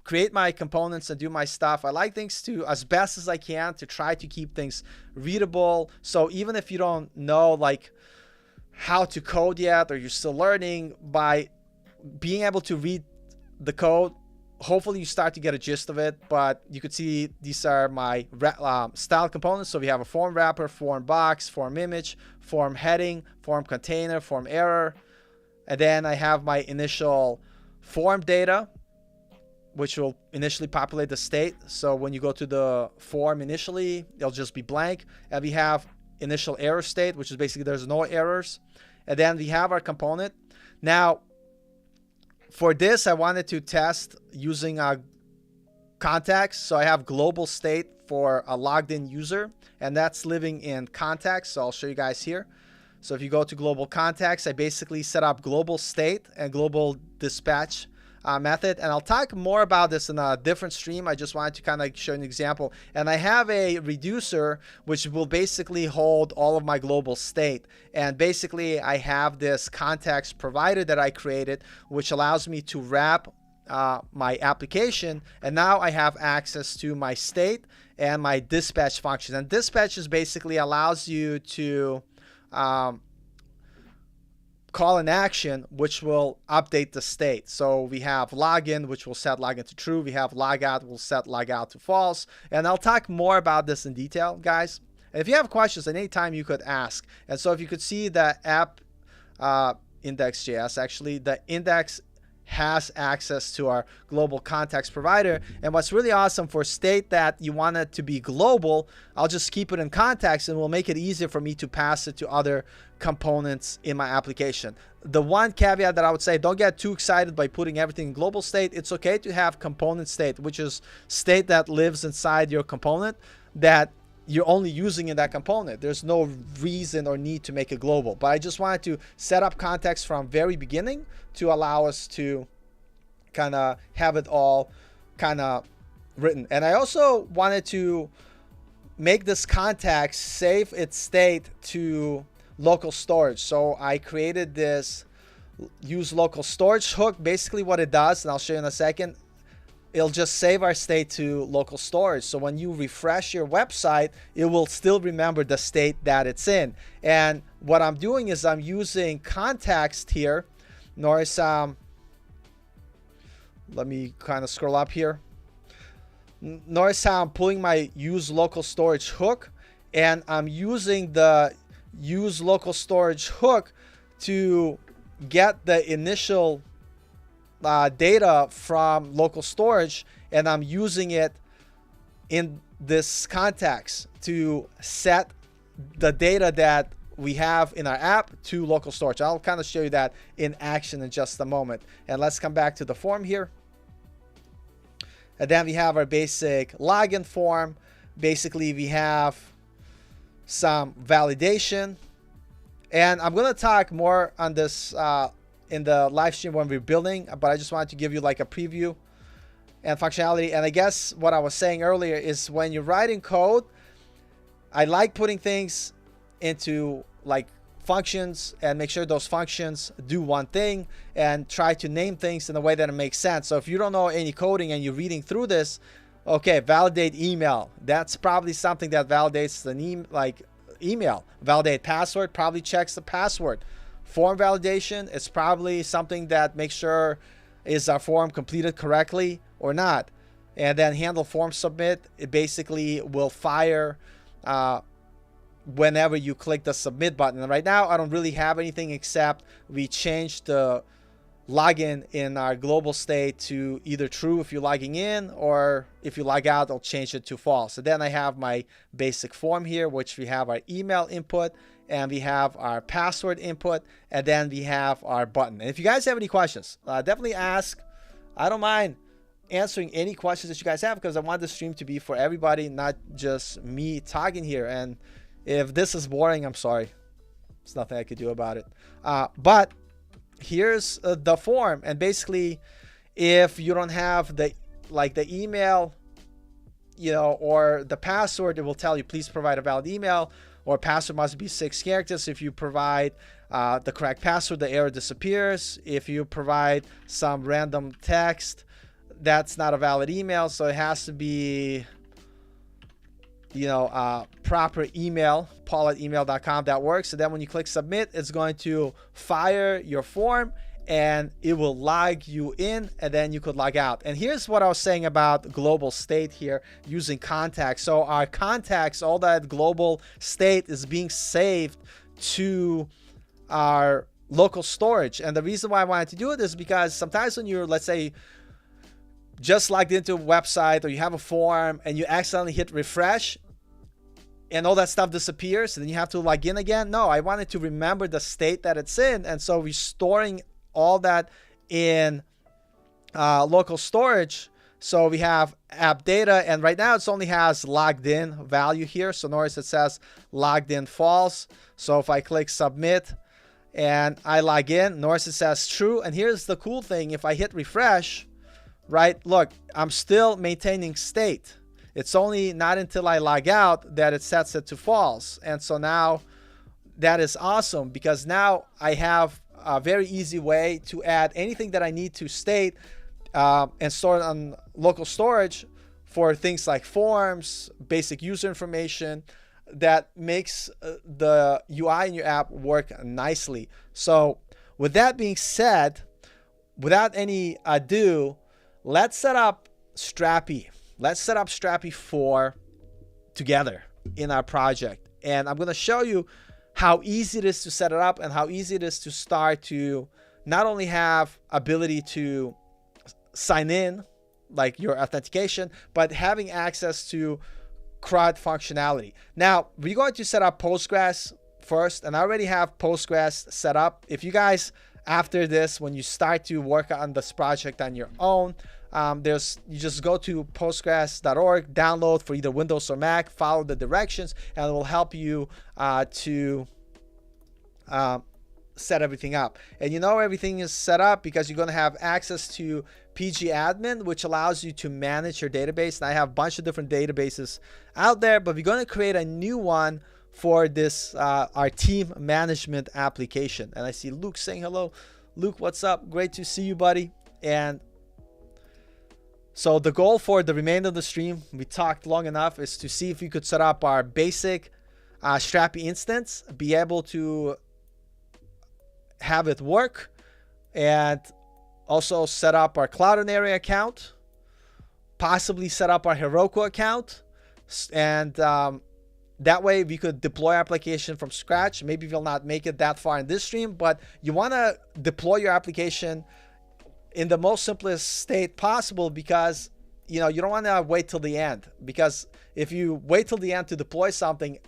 create my components and do my stuff, I like things to, as best as I can, to try to keep things readable. So even if you don't know like how to code yet, or you're still learning, by being able to read the code, hopefully you start to get a gist of it. But you could see these are my style components. So we have a form wrapper, form box, form image, form heading, form container, form error. And then I have my initial form data, which will initially populate the state. So when you go to the form initially, it'll just be blank. And we have initial error state, which is basically there's no errors. And then we have our component. Now, for this, I wanted to test using contacts. So I have global state for a logged in user, and that's living in contacts. So I'll show you guys here. So if you go to global contacts, I basically set up global state and global dispatch method. And I'll talk more about this in a different stream. I just wanted to kind of show an example. And I have a reducer, which will basically hold all of my global state. And basically, I have this context provider that I created, which allows me to wrap my application. And now I have access to my state and my dispatch function. And dispatch is basically allows you to call an action which will update the state. So we have login, which will set login to true. We have logout, will set logout to false. And I'll talk more about this in detail, guys. And if you have questions at any time, you could ask. And so if you could see the app index.js, actually the index has access to our global context provider. And what's really awesome, for state that you want it to be global, I'll just keep it in context and we'll make it easier for me to pass it to other components in my application. The one caveat that I would say, don't get too excited by putting everything in global state. It's okay to have component state, which is state that lives inside your component that you're only using in that component. There's no reason or need to make it global. But I just wanted to set up context from very beginning to allow us to kind of have it all kind of written. And I also wanted to make this context save its state to local storage. So I created this use local storage hook. Basically what it does, and I'll show you in a second, it'll just save our state to local storage. So when you refresh your website, it will still remember the state that it's in. And what I'm doing is I'm using context here. Notice, let me kind of scroll up here. Notice how I'm pulling my use local storage hook, and I'm using the use local storage hook to get the initial data from local storage, and I'm using it in this context to set the data that we have in our app to local storage. I'll kind of show you that in action in just a moment. And let's come back to the form here. And then we have our basic login form. Basically, we have some validation. And I'm going to talk more on this in the live stream when we're building, but I just wanted to give you like a preview and functionality. And I guess what I was saying earlier is when you're writing code, I like putting things into like functions and make sure those functions do one thing, and try to name things in a way that it makes sense. So if you don't know any coding and you're reading through this, okay, validate email. That's probably something that validates the email. Validate password probably checks the password. Form validation is probably something that makes sure is our form completed correctly or not. And then handle form submit, it basically will fire whenever you click the submit button. And right now I don't really have anything except we changed the login in our global state to either true if you're logging in, or if you log out, I'll change it to false. So then I have my basic form here, which we have our email input, and we have our password input, and then we have our button. And if you guys have any questions, definitely ask. I don't mind answering any questions that you guys have, because I want the stream to be for everybody, not just me talking here. And if this is boring, I'm sorry. There's nothing I could do about it. But here's the form. And basically, if you don't have the email, or the password, it will tell you, please provide a valid email, or password must be 6 characters. If you provide the correct password, the error disappears. If you provide some random text, that's not a valid email, so it has to be, proper email, paul@email.com. That works. So then when you click submit, it's going to fire your form and it will log you in, and then you could log out. And here's what I was saying about global state here using contacts. So our contacts, all that global state is being saved to our local storage. And the reason why I wanted to do it is because sometimes when you're, let's say, just logged into a website, or you have a form and you accidentally hit refresh and all that stuff disappears, and then you have to log in again. No, I wanted to remember the state that it's in, and so restoring all that in local storage. So we have app data, and right now it only has logged in value here. So notice it says logged in false. So if I click submit and I log in, notice it says true. And here's the cool thing: if I hit refresh, right, look, I'm still maintaining state. It's only not until I log out that it sets it to false. And so now that is awesome, because now I have a very easy way to add anything that I need to state and store it on local storage for things like forms, basic user information, that makes the UI in your app work nicely. So with that being said, without any ado, let's set up Strapi. Let's set up Strapi 4 together in our project. And I'm going to show you how easy it is to set it up and how easy it is to start to not only have ability to sign in, like your authentication, but having access to CRUD functionality. Now, we're going to set up Postgres first, and I already have Postgres set up. If you guys, after this, when you start to work on this project on your own, you just go to postgres.org, download for either Windows or Mac, follow the directions, and it will help you to set everything up. And everything is set up because you're going to have access to pgadmin, which allows you to manage your database. And I have a bunch of different databases out there, but we're going to create a new one for this our team management application. And I see Luke saying hello. Luke, what's up? Great to see you, buddy. And so the goal for the remainder of the stream, we talked long enough, is to see if we could set up our basic Strapi instance, be able to have it work, and also set up our Cloudinary account, possibly set up our Heroku account, and that way we could deploy our application from scratch. Maybe we'll not make it that far in this stream, but you want to deploy your application in the most simplest state possible, because you don't want to wait till the end. Because if you wait till the end to deploy something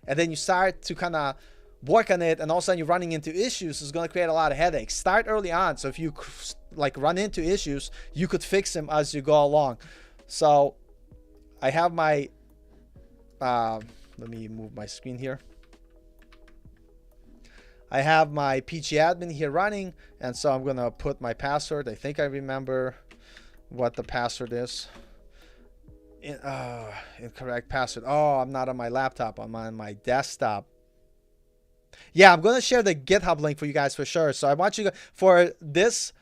and then you start to kind of work on it and all of a sudden you're running into issues, it's going to create a lot of headaches. Start early on, so if you run into issues, you could fix them as you go along. So I have my let me move my screen here. I have my pgadmin here running, and so I'm going to put my password. I think I remember what the password is. Incorrect password. Oh, I'm not on my laptop. I'm on my desktop. Yeah, I'm going to share the GitHub link for you guys for sure. So I want you to, for this,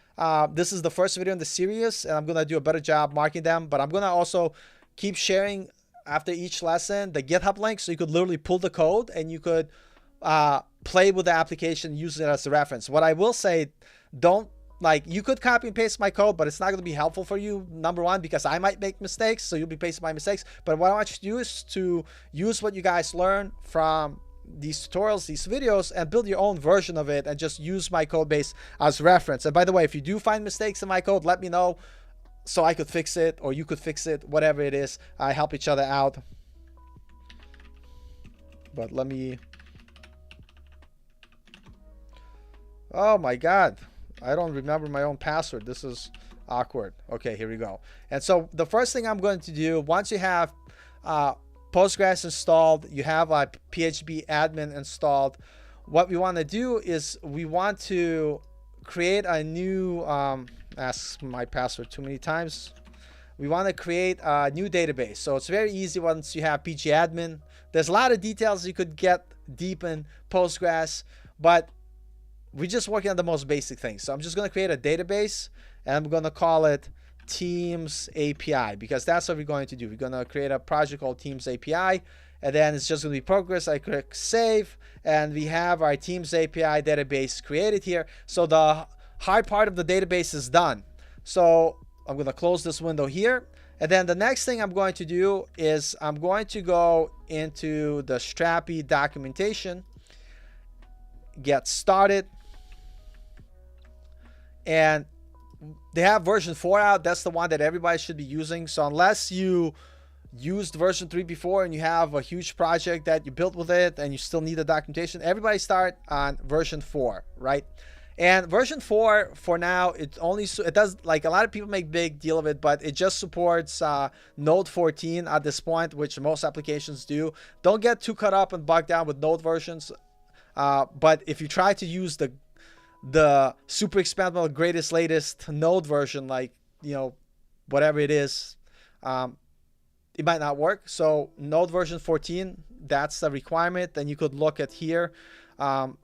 this is the first video in the series, and I'm going to do a better job marking them. But I'm going to also keep sharing after each lesson the GitHub link, so you could literally pull the code and you could play with the application, use it as a reference. What I will say, you could copy and paste my code, but it's not going to be helpful for you. Number one, because I might make mistakes, so you'll be pasting my mistakes. But what I want you to do is to use what you guys learn from these tutorials, these videos, and build your own version of it and just use my code base as reference. And by the way, if you do find mistakes in my code, let me know so I could fix it, or you could fix it, whatever it is. I help each other out. But let me... Oh my God, I don't remember my own password. This is awkward. Okay, here we go. And so the first thing I'm going to do, once you have Postgres installed, you have a PHP admin installed, what we want to do is we want to create a new, ask my password too many times. We want to create a new database. So it's very easy once you have pgadmin. There's a lot of details you could get deep in Postgres, but we're just working on the most basic things. So I'm just going to create a database, and I'm going to call it Teams API, because that's what we're going to do. We're going to create a project called Teams API, and then it's just going to be progress. I click save, and we have our Teams API database created here. So the hard part of the database is done. So I'm going to close this window here. And then the next thing I'm going to do is I'm going to go into the Strapi documentation, get started, and they have version 4 out. That's the one that everybody should be using. So unless you used version 3 before and you have a huge project that you built with it and you still need the documentation, everybody start on version 4, right? And version 4 for now, it does, like, a lot of people make big deal of it, but it just supports Node 14 at this point, which most applications do. Don't get too caught up and bogged down with Node versions. But if you try to use the super expandable greatest latest Node version, like, you know, whatever it is, it might not work. So Node version 14, that's the requirement. Then you could look at here.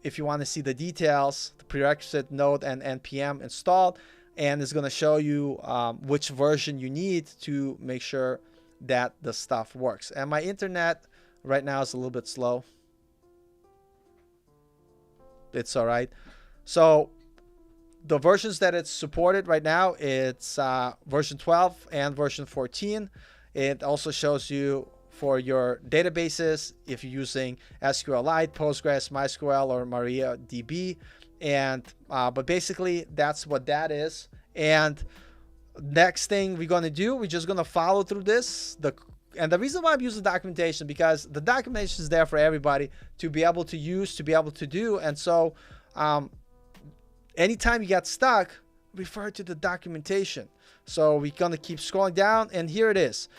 If you want to see the details, the prerequisite Node and Npm installed, and it's going to show you which version you need to make sure that the stuff works. And my internet right now is a little bit slow. It's all right. So the versions that it's supported right now, it's version 12 and version 14. It also shows you for your databases, if you're using SQLite, Postgres, MySQL, or MariaDB. And but basically that's what that is. And next thing we're going to do, we're just going to follow through this. And the reason why I'm using documentation, because the documentation is there for everybody to be able to use, to be able to do. And so anytime you get stuck, refer to the documentation. So we're going to keep scrolling down, and here it is.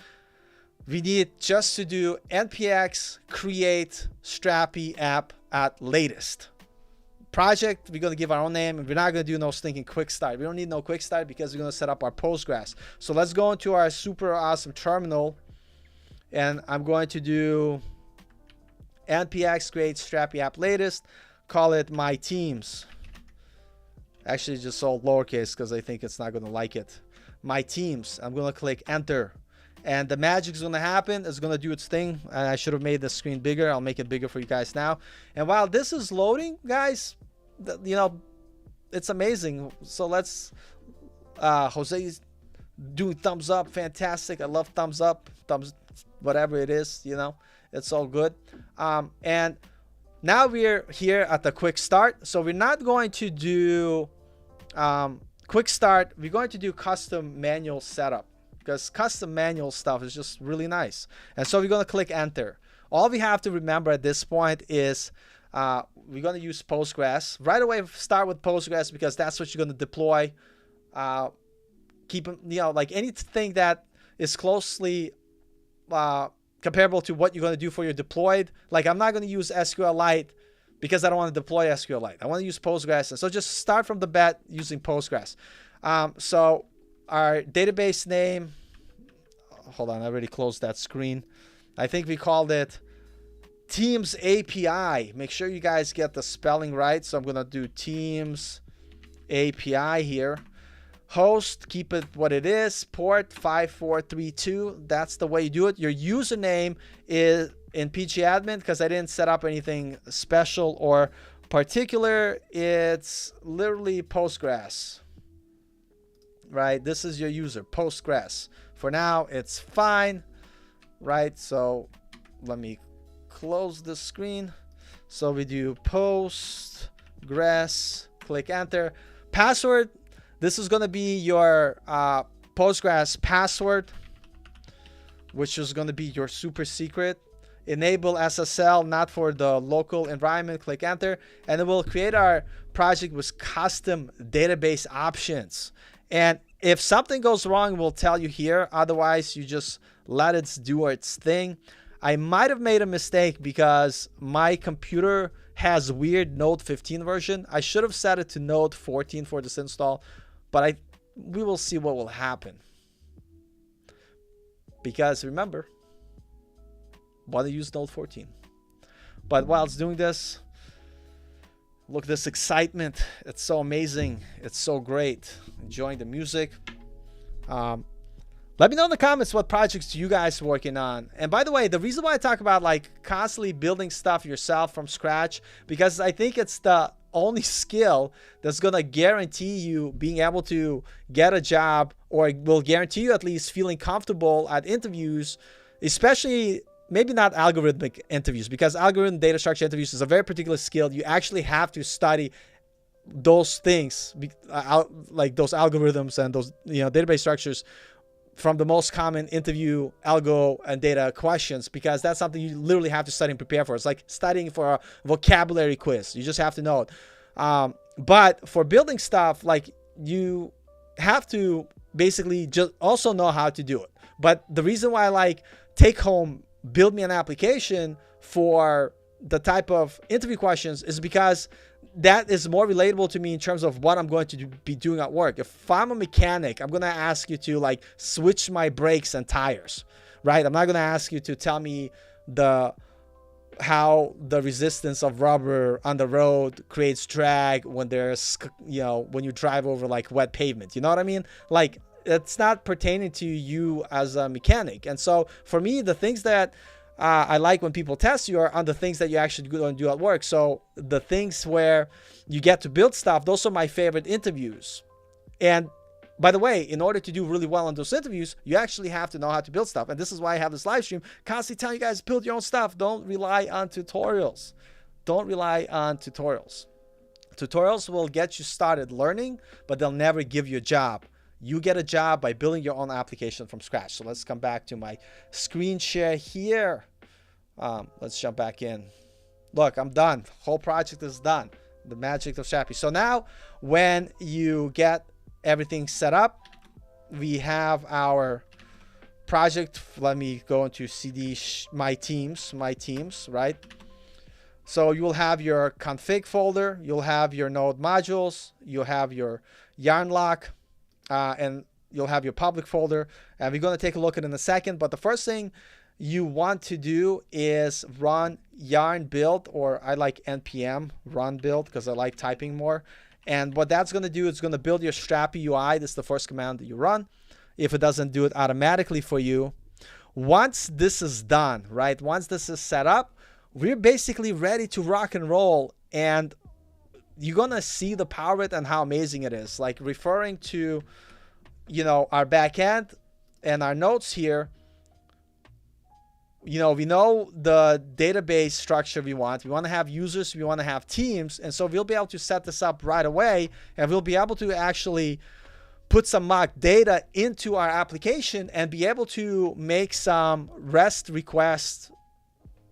We need just to do npx create Strapi app at latest. Project, we're going to give our own name, and we're not going to do no stinking quick start. We don't need no quick start because we're going to set up our Postgres. So let's go into our super awesome terminal, and I'm going to do npx create Strapi app latest, call it my teams. Actually, just all lowercase because I think it's not going to like it. My teams. I'm going to click enter. And the magic is going to happen. It's going to do its thing. And I should have made the screen bigger. I'll make it bigger for you guys now. And while this is loading, guys, you know, it's amazing. So let's, Jose's doing thumbs up. Fantastic. I love thumbs up. Thumbs, whatever it is, you know, it's all good. And now we're here at the quick start. So we're not going to do quick start. We're going to do custom manual setup, because custom manual stuff is just really nice. And so we're going to click enter. All we have to remember at this point is we're going to use Postgres. Right away, start with Postgres because that's what you're going to deploy. Keep, you know, like anything that is closely comparable to what you're going to do for your deployed. Like I'm not going to use SQLite because I don't want to deploy SQLite. I want to use Postgres. And so just start from the bat using Postgres. So our database name, hold on, I already closed that screen. I think we called it Teams API. Make sure you guys get the spelling right. So I'm going to do Teams API here. Host, keep it what it is. Port 5432. That's the way you do it. Your username is in pgadmin because I didn't set up anything special or particular. It's literally Postgres. Right, this is your user, Postgres. For now, it's fine, right? So let me close the screen. So we do Postgres, click enter. Password, this is going to be your Postgres password, which is going to be your super secret. Enable SSL, not for the local environment, click enter. And it will create our project with custom database options. And if something goes wrong, we'll tell you here. Otherwise, you just let it do its thing. I might have made a mistake because my computer has weird Node 15 version. I should have set it to Node 14 for this install, but we will see what will happen. Because remember, want to use Node 14. But while it's doing this, look at this excitement. It's so amazing. It's so great. Enjoying the music. Let me know in the comments what projects you guys are working on. And by the way, the reason why I talk about like constantly building stuff yourself from scratch, because I think it's the only skill that's gonna guarantee you being able to get a job, or will guarantee you at least feeling comfortable at interviews, especially maybe not algorithmic interviews, because algorithm data structure interviews is a very particular skill. You actually have to study those things, like those algorithms and those, you know, database structures from the most common interview algo and data questions, because that's something you literally have to study and prepare for. It's like studying for a vocabulary quiz. You just have to know it. But for building stuff, like, you have to basically just also know how to do it. But the reason why I like take home, build me an application for the type of interview questions is because that is more relatable to me in terms of what I'm going to be doing at work. If I'm a mechanic, I'm going to ask you to like switch my brakes and tires, right? I'm not going to ask you to tell me how the resistance of rubber on the road creates drag when there's, you know, when you drive over like wet pavement. You know what I mean? Like, it's not pertaining to you as a mechanic. And so for me, the things that I like when people test you are on the things that you actually go and do at work. So the things where you get to build stuff, those are my favorite interviews. And by the way, in order to do really well on those interviews, you actually have to know how to build stuff. And this is why I have this live stream, constantly telling you guys, build your own stuff. Don't rely on tutorials. Don't rely on tutorials. Tutorials will get you started learning, but they'll never give you a job. You get a job by building your own application from scratch. So let's come back to my screen share here. Let's jump back in. Look, I'm done. Whole project is done. The magic of Strapi. So now when you get everything set up, we have our project. Let me go into CD, my teams, right? So you will have your config folder. You'll have your node modules. You'll have your yarn lock. And you'll have your public folder, and we're going to take a look at it in a second. But the first thing you want to do is run yarn build, or I like npm run build because I like typing more. And what that's going to do, it's going to build your Strapi UI. This is the first command that you run. If it doesn't do it automatically for you, once this is done, right? Once this is set up, we're basically ready to rock and roll. And you're going to see the power of it and how amazing it is. Like, referring to, you know, our backend and our notes here, you know, we know the database structure we want. We want to have users, we want to have teams. And so we'll be able to set this up right away, and we'll be able to actually put some mock data into our application and be able to make some REST requests.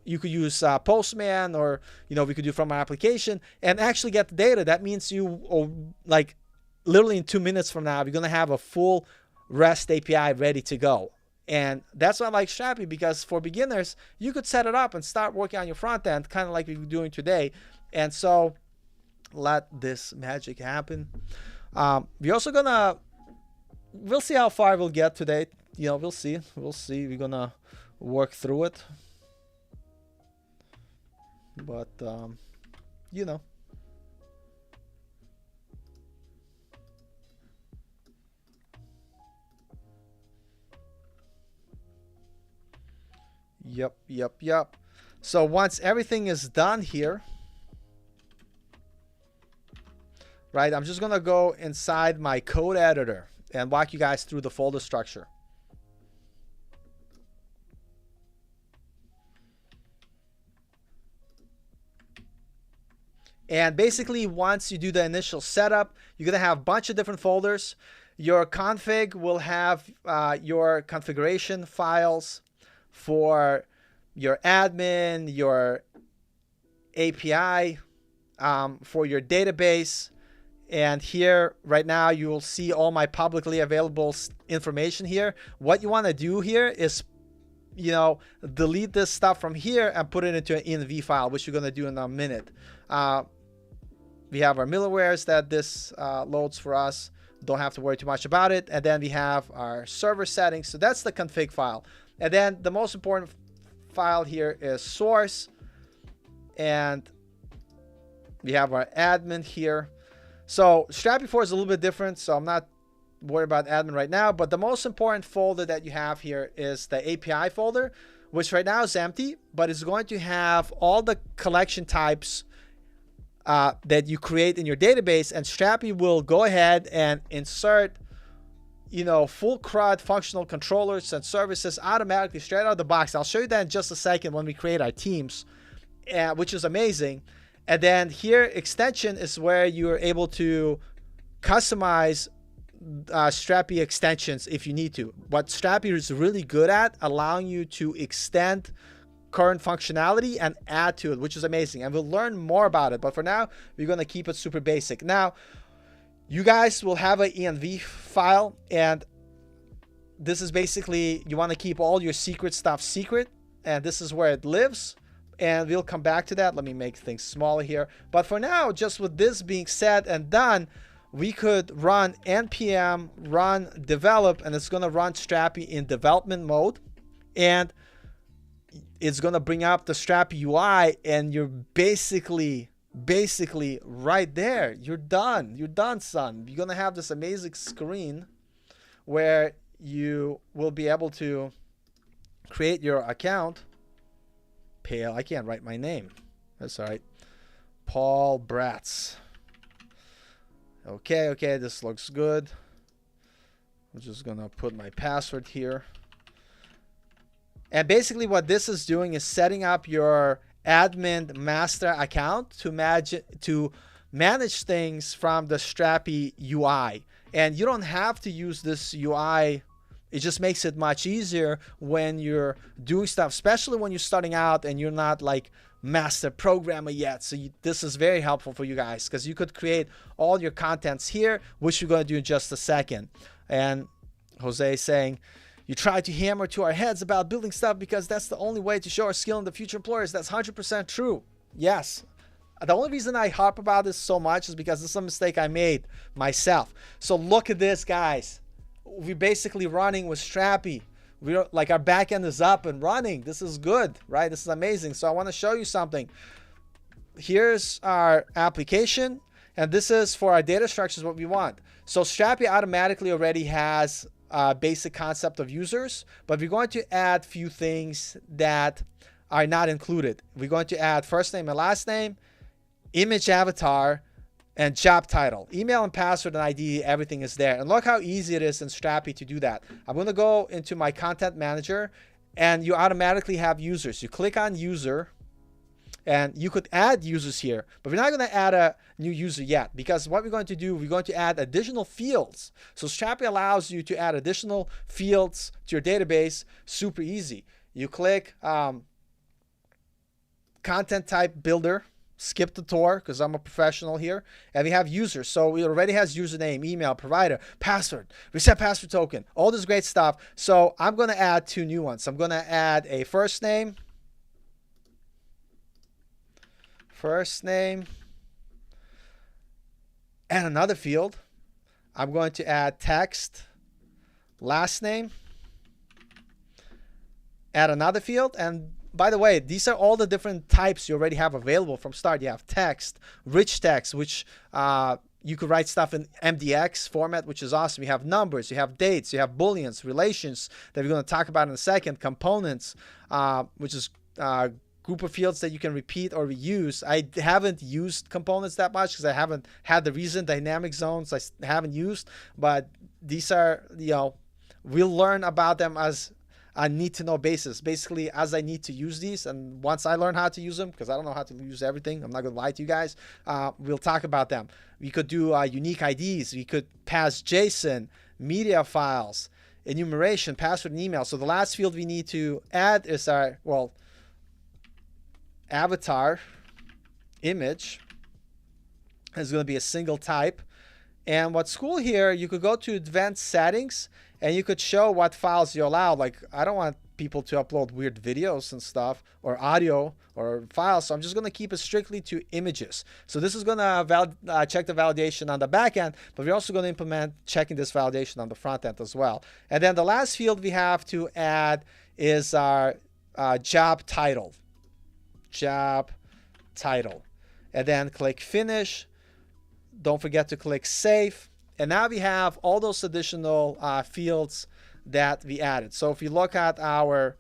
You could use Postman, or, you know, we could do from our application and actually get the data. That means like literally in 2 minutes from now, we're going to have a full REST API ready to go. And that's why I like Strapi, because for beginners, you could set it up and start working on your front end, kind of like we're doing today. And so let this magic happen. We're also going to, we'll see how far we'll get today. You know, we'll see. We're going to work through it. But, you know. Yep. So once everything is done here, right, I'm just going to go inside my code editor and walk you guys through the folder structure. And basically, once you do the initial setup, you're going to have a bunch of different folders. Your config will have your configuration files for your admin, your API, for your database. And here, right now, you will see all my publicly available information here. What you want to do here is, you know, delete this stuff from here and put it into an env file, which you're going to do in a minute. We have our middlewares that this loads for us. Don't have to worry too much about it. And then we have our server settings. So that's the config file. And then the most important file here is source. And we have our admin here. So Strapi 4 is a little bit different. So I'm not worry about admin right now, but the most important folder that you have here is the API folder, which right now is empty, but it's going to have all the collection types that you create in your database, and Strapi will go ahead and insert, full CRUD functional controllers and services automatically straight out of the box. I'll show you that in just a second when we create our teams, which is amazing. And then here, extension is where you're able to customize Strapi extensions if you need to. What Strapi is really good at, allowing you to extend current functionality and add to it, which is amazing. And we'll learn more about it. But for now, we're going to keep it super basic. Now, you guys will have an env file, and this is basically, you want to keep all your secret stuff secret, and this is where it lives. And we'll come back to that. Let me make things smaller here. But for now, just with this being said and done, we could run npm run develop, and it's going to run Strapi in development mode, and it's going to bring up the Strapi UI, and you're basically right there. You're done, son. You're going to have this amazing screen where you will be able to create your account. I can't write my name. That's all right. Paul Bratz. Okay, this looks good. I'm just gonna put my password here. And basically what this is doing is setting up your admin master account to manage things from the Strapi UI. And you don't have to use this UI. It just makes it much easier when you're doing stuff, especially when you're starting out and you're not like master programmer yet. So this is very helpful for you guys, because you could create all your contents here, which we're going to do in just a second. And Jose is saying, you try to hammer to our heads about building stuff because that's the only way to show our skill in the future employers. That's 100% true. Yes. The only reason I harp about this so much is because this is a mistake I made myself. So look at this, guys. We're basically running with Strapi. We're like, our backend is up and running. This is good, right? This is amazing. So I want to show you something. Here's our application, and this is for our data structures, what we want. So Strapi automatically already has a basic concept of users, but we're going to add few things that are not included. We're going to add first name and last name, image avatar, and job title. Email and password and ID, everything is there. And look how easy it is in Strapi to do that. I'm going to go into my content manager, and you automatically have users. You click on user, and you could add users here, but we're not going to add a new user yet, because what we're going to do, we're going to add additional fields. So Strapi allows you to add additional fields to your database super easy. You click content type builder, skip the tour because I'm a professional here, and we have users. So it already has username, email, provider, password, reset password token, all this great stuff. So I'm going to add two new ones. I'm going to add a first name, and another field. I'm going to add text, last name, add another field. And by the way, these are all the different types you already have available from start. You have text, rich text, which you could write stuff in MDX format, which is awesome. You have numbers, you have dates, you have booleans, relations that we're going to talk about in a second, components, which is group of fields that you can repeat or reuse. I haven't used components that much because I haven't had the reason. Dynamic zones I haven't used, but these are, we'll learn about them as a need-to-know basis, basically as I need to use these. And once I learn how to use them, because I don't know how to use everything, I'm not going to lie to you guys, we'll talk about them. We could do unique IDs. We could pass JSON, media files, enumeration, password, and email. So the last field we need to add is our, avatar image. Is going to be a single type. And what's cool here, you could go to advanced settings and you could show what files you allow. Like, I don't want people to upload weird videos and stuff, or audio or files, so I'm just going to keep it strictly to images. So this is going to check the validation on the back end, but we're also going to implement checking this validation on the front end as well. And then the last field we have to add is our job title. And then click finish. Don't forget to click save, And now we have all those additional fields that we added. So if you look at our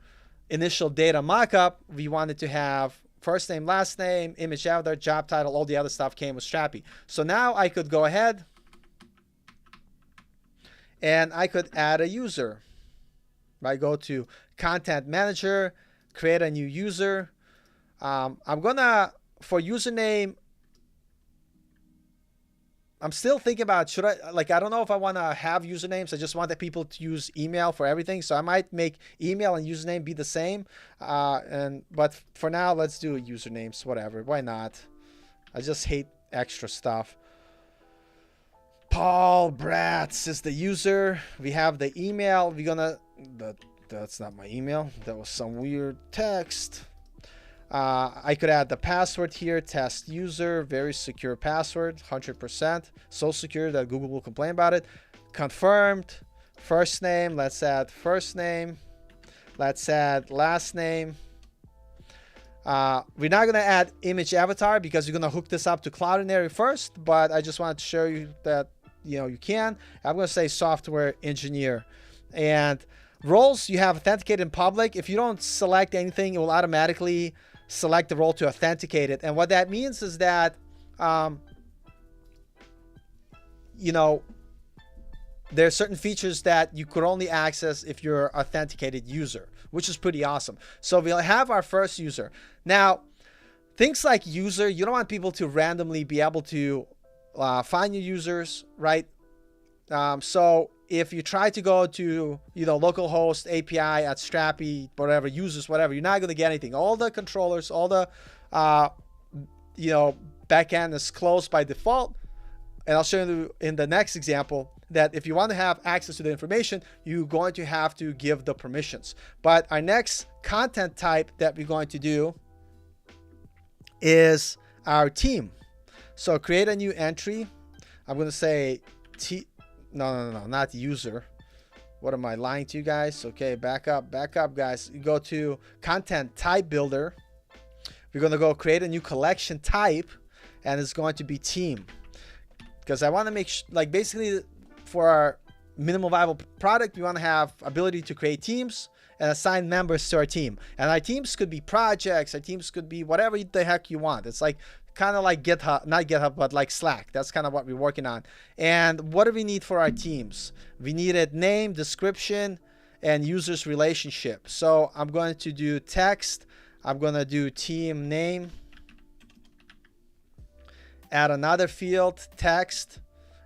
initial data mockup, we wanted to have first name, last name, image avatar, job title, all the other stuff came with Strapi. So now I could go ahead and I could add a user. I go to Content Manager, create a new user. I'm gonna, for username, I'm still thinking about, should I, like, I don't know if I want to have usernames. I just want the people to use email for everything. So I might make email and username be the same. But for now, let's do usernames, whatever. Why not? I just hate extra stuff. Paul Bratz is the user. We have the email. We're gonna, that's not my email. That was some weird text. I could add the password here, test user, very secure password, 100%. So secure that Google will complain about it. Confirmed. First name, let's add first name. Let's add last name. We're not going to add image avatar because you're going to hook this up to Cloudinary first, but I just wanted to show you that, you know, you can. I'm going to say software engineer. And roles, you have authenticated in public. If you don't select anything, it will automatically select the role to authenticate it. And what that means is that, you know, there are certain features that you could only access if you're an authenticated user, which is pretty awesome. So we'll have our first user. Now, things like user, you don't want people to randomly be able to find your users, right? So if you try to go to, you know, localhost API at Strapi, whatever, users, whatever, you're not going to get anything. All the controllers, all the, you know, backend is closed by default. And I'll show you in the next example that if you want to have access to the information, you're going to have to give the permissions. But our next content type that we're going to do is our team. So create a new entry. I'm going to say no, not user. What am I lying to you guys? Okay, back up, guys. You go to content type builder. We're going to go create a new collection type, and it's going to be team. Because I want to make like basically for our minimal viable product, we want to have ability to create teams and assign members to our team. And our teams could be projects, our teams could be whatever the heck you want. It's like kind of like GitHub, not GitHub, but like Slack. That's kind of what we're working on. And what do we need for our teams? We needed name, description, and users relationship. So I'm going to do text. I'm going to do team name. Add another field, text.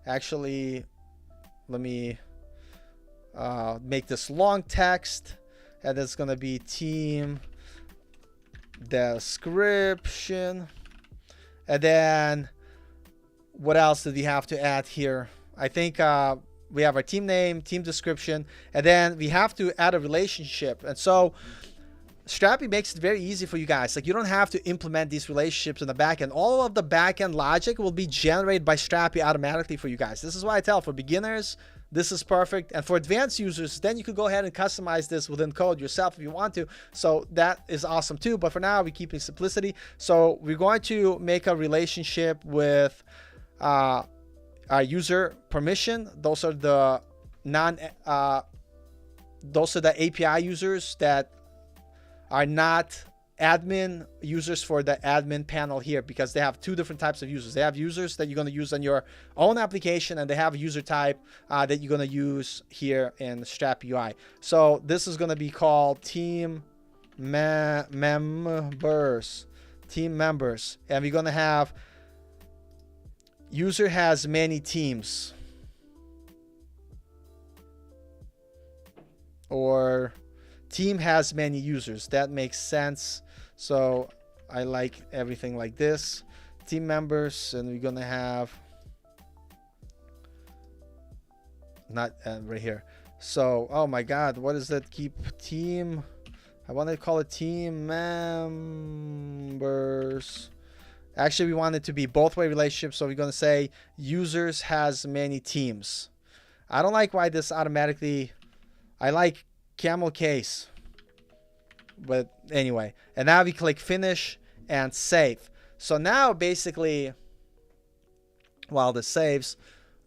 Actually, let me make this long text. And it's going to be team description. And then what else did we have to add here? I think we have our team name, team description, and then we have to add a relationship. And so Strapi makes it very easy for you guys. Like, you don't have to implement these relationships in the backend. All of the backend logic will be generated by Strapi automatically for you guys. This is why I tell for beginners, this is perfect. And for advanced users, then you could go ahead and customize this within code yourself if you want to. So that is awesome too. But for now, we're keeping simplicity. So we're going to make a relationship with our user permission. Those are the API users that are not admin users for the admin panel here, because they have two different types of users. They have users that you're going to use on your own application, and they have a user type that you're going to use here in Strapi UI. So this is going to be called team members, and we're going to have user has many teams, or team has many users. That makes sense. So I like everything like this. Team members, and we're gonna have not right here. So, oh my God, what is that? Keep team. I want to call it team members. Actually, we want it to be both way relationship. So we're gonna say users has many teams. I don't like why this automatically. I like camel case. But anyway, and now we click finish and save. So now basically, while this saves,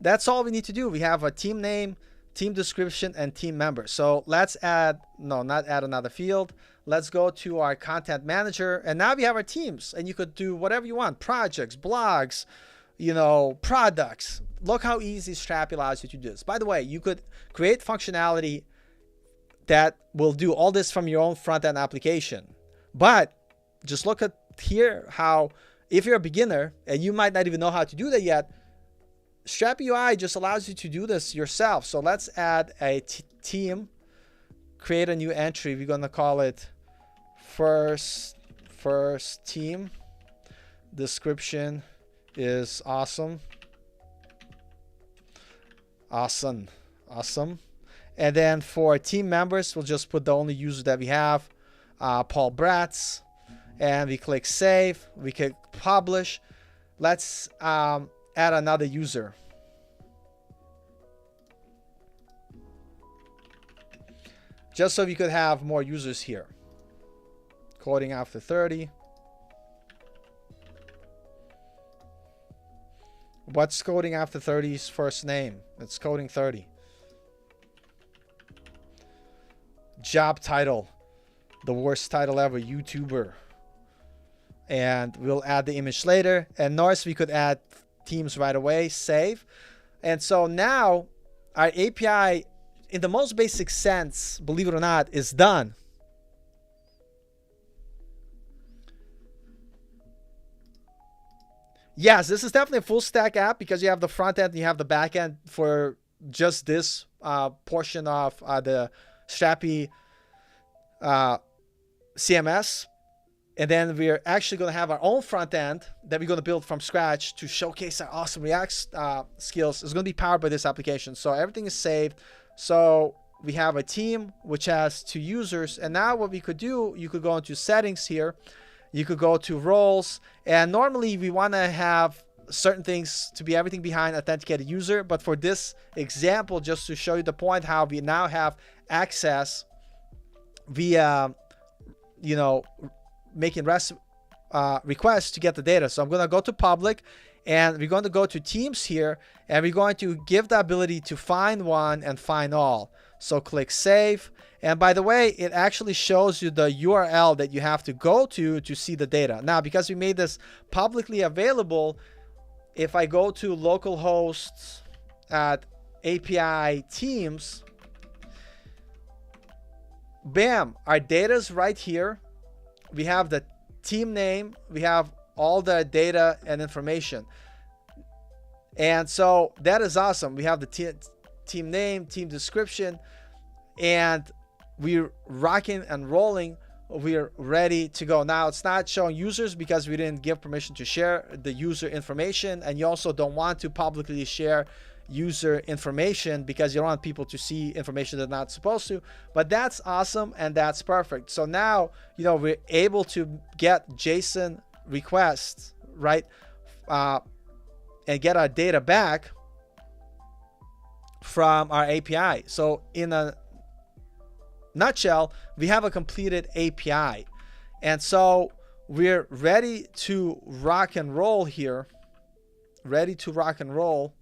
that's all we need to do. We have a team name, team description, and team member. So let's add, no, not add another field. Let's go to our content manager, and now we have our teams, and you could do whatever you want, projects, blogs, you know, products. Look how easy Strapi allows you to do this. By the way, you could create functionality that will do all this from your own front-end application. But just look at here how, if you're a beginner and you might not even know how to do that yet, Strapi UI just allows you to do this yourself. So let's add a team, create a new entry. We're going to call it first team. Description is awesome. Awesome. And then for team members, we'll just put the only user that we have, Paul Bratz. And we click save. We click publish. Let's add another user. Just so we could have more users here. Coding after 30. What's coding after 30's first name? It's coding 30. Job title. The worst title ever, YouTuber. And we'll add the image later. And notice we could add teams right away, save. And so now our API, in the most basic sense, believe it or not, is done. Yes, this is definitely a full stack app because you have the front end and you have the back end for just this portion of the Strapi CMS. And then we're actually going to have our own front end that we're going to build from scratch to showcase our awesome React skills. It's going to be powered by this application. So everything is saved. So we have a team which has 2 users. And now what we could do, you could go into settings here. You could go to roles. And normally we want to have certain things to be everything behind authenticated user. But for this example, just to show you the point how we now have access via, you know, making REST requests to get the data. So I'm going to go to public, and we're going to go to teams here, and we're going to give the ability to find one and find all. So click save. And by the way, it actually shows you the URL that you have to go to see the data. Now, because we made this publicly available, if I go to localhost at API teams, bam, our data is right here. We have the team name. We have all the data and information. And so that is awesome. We have the team name, team description, and we're rocking and rolling. We're ready to go. Now, it's not showing users because we didn't give permission to share the user information. And you also don't want to publicly share user information because you don't want people to see information they're not supposed to. But that's awesome, and that's perfect. So now, you know, we're able to get JSON requests, right, and get our data back from our API. So in a nutshell, we have a completed API, and so we're ready to rock and roll here. Ready to rock and roll.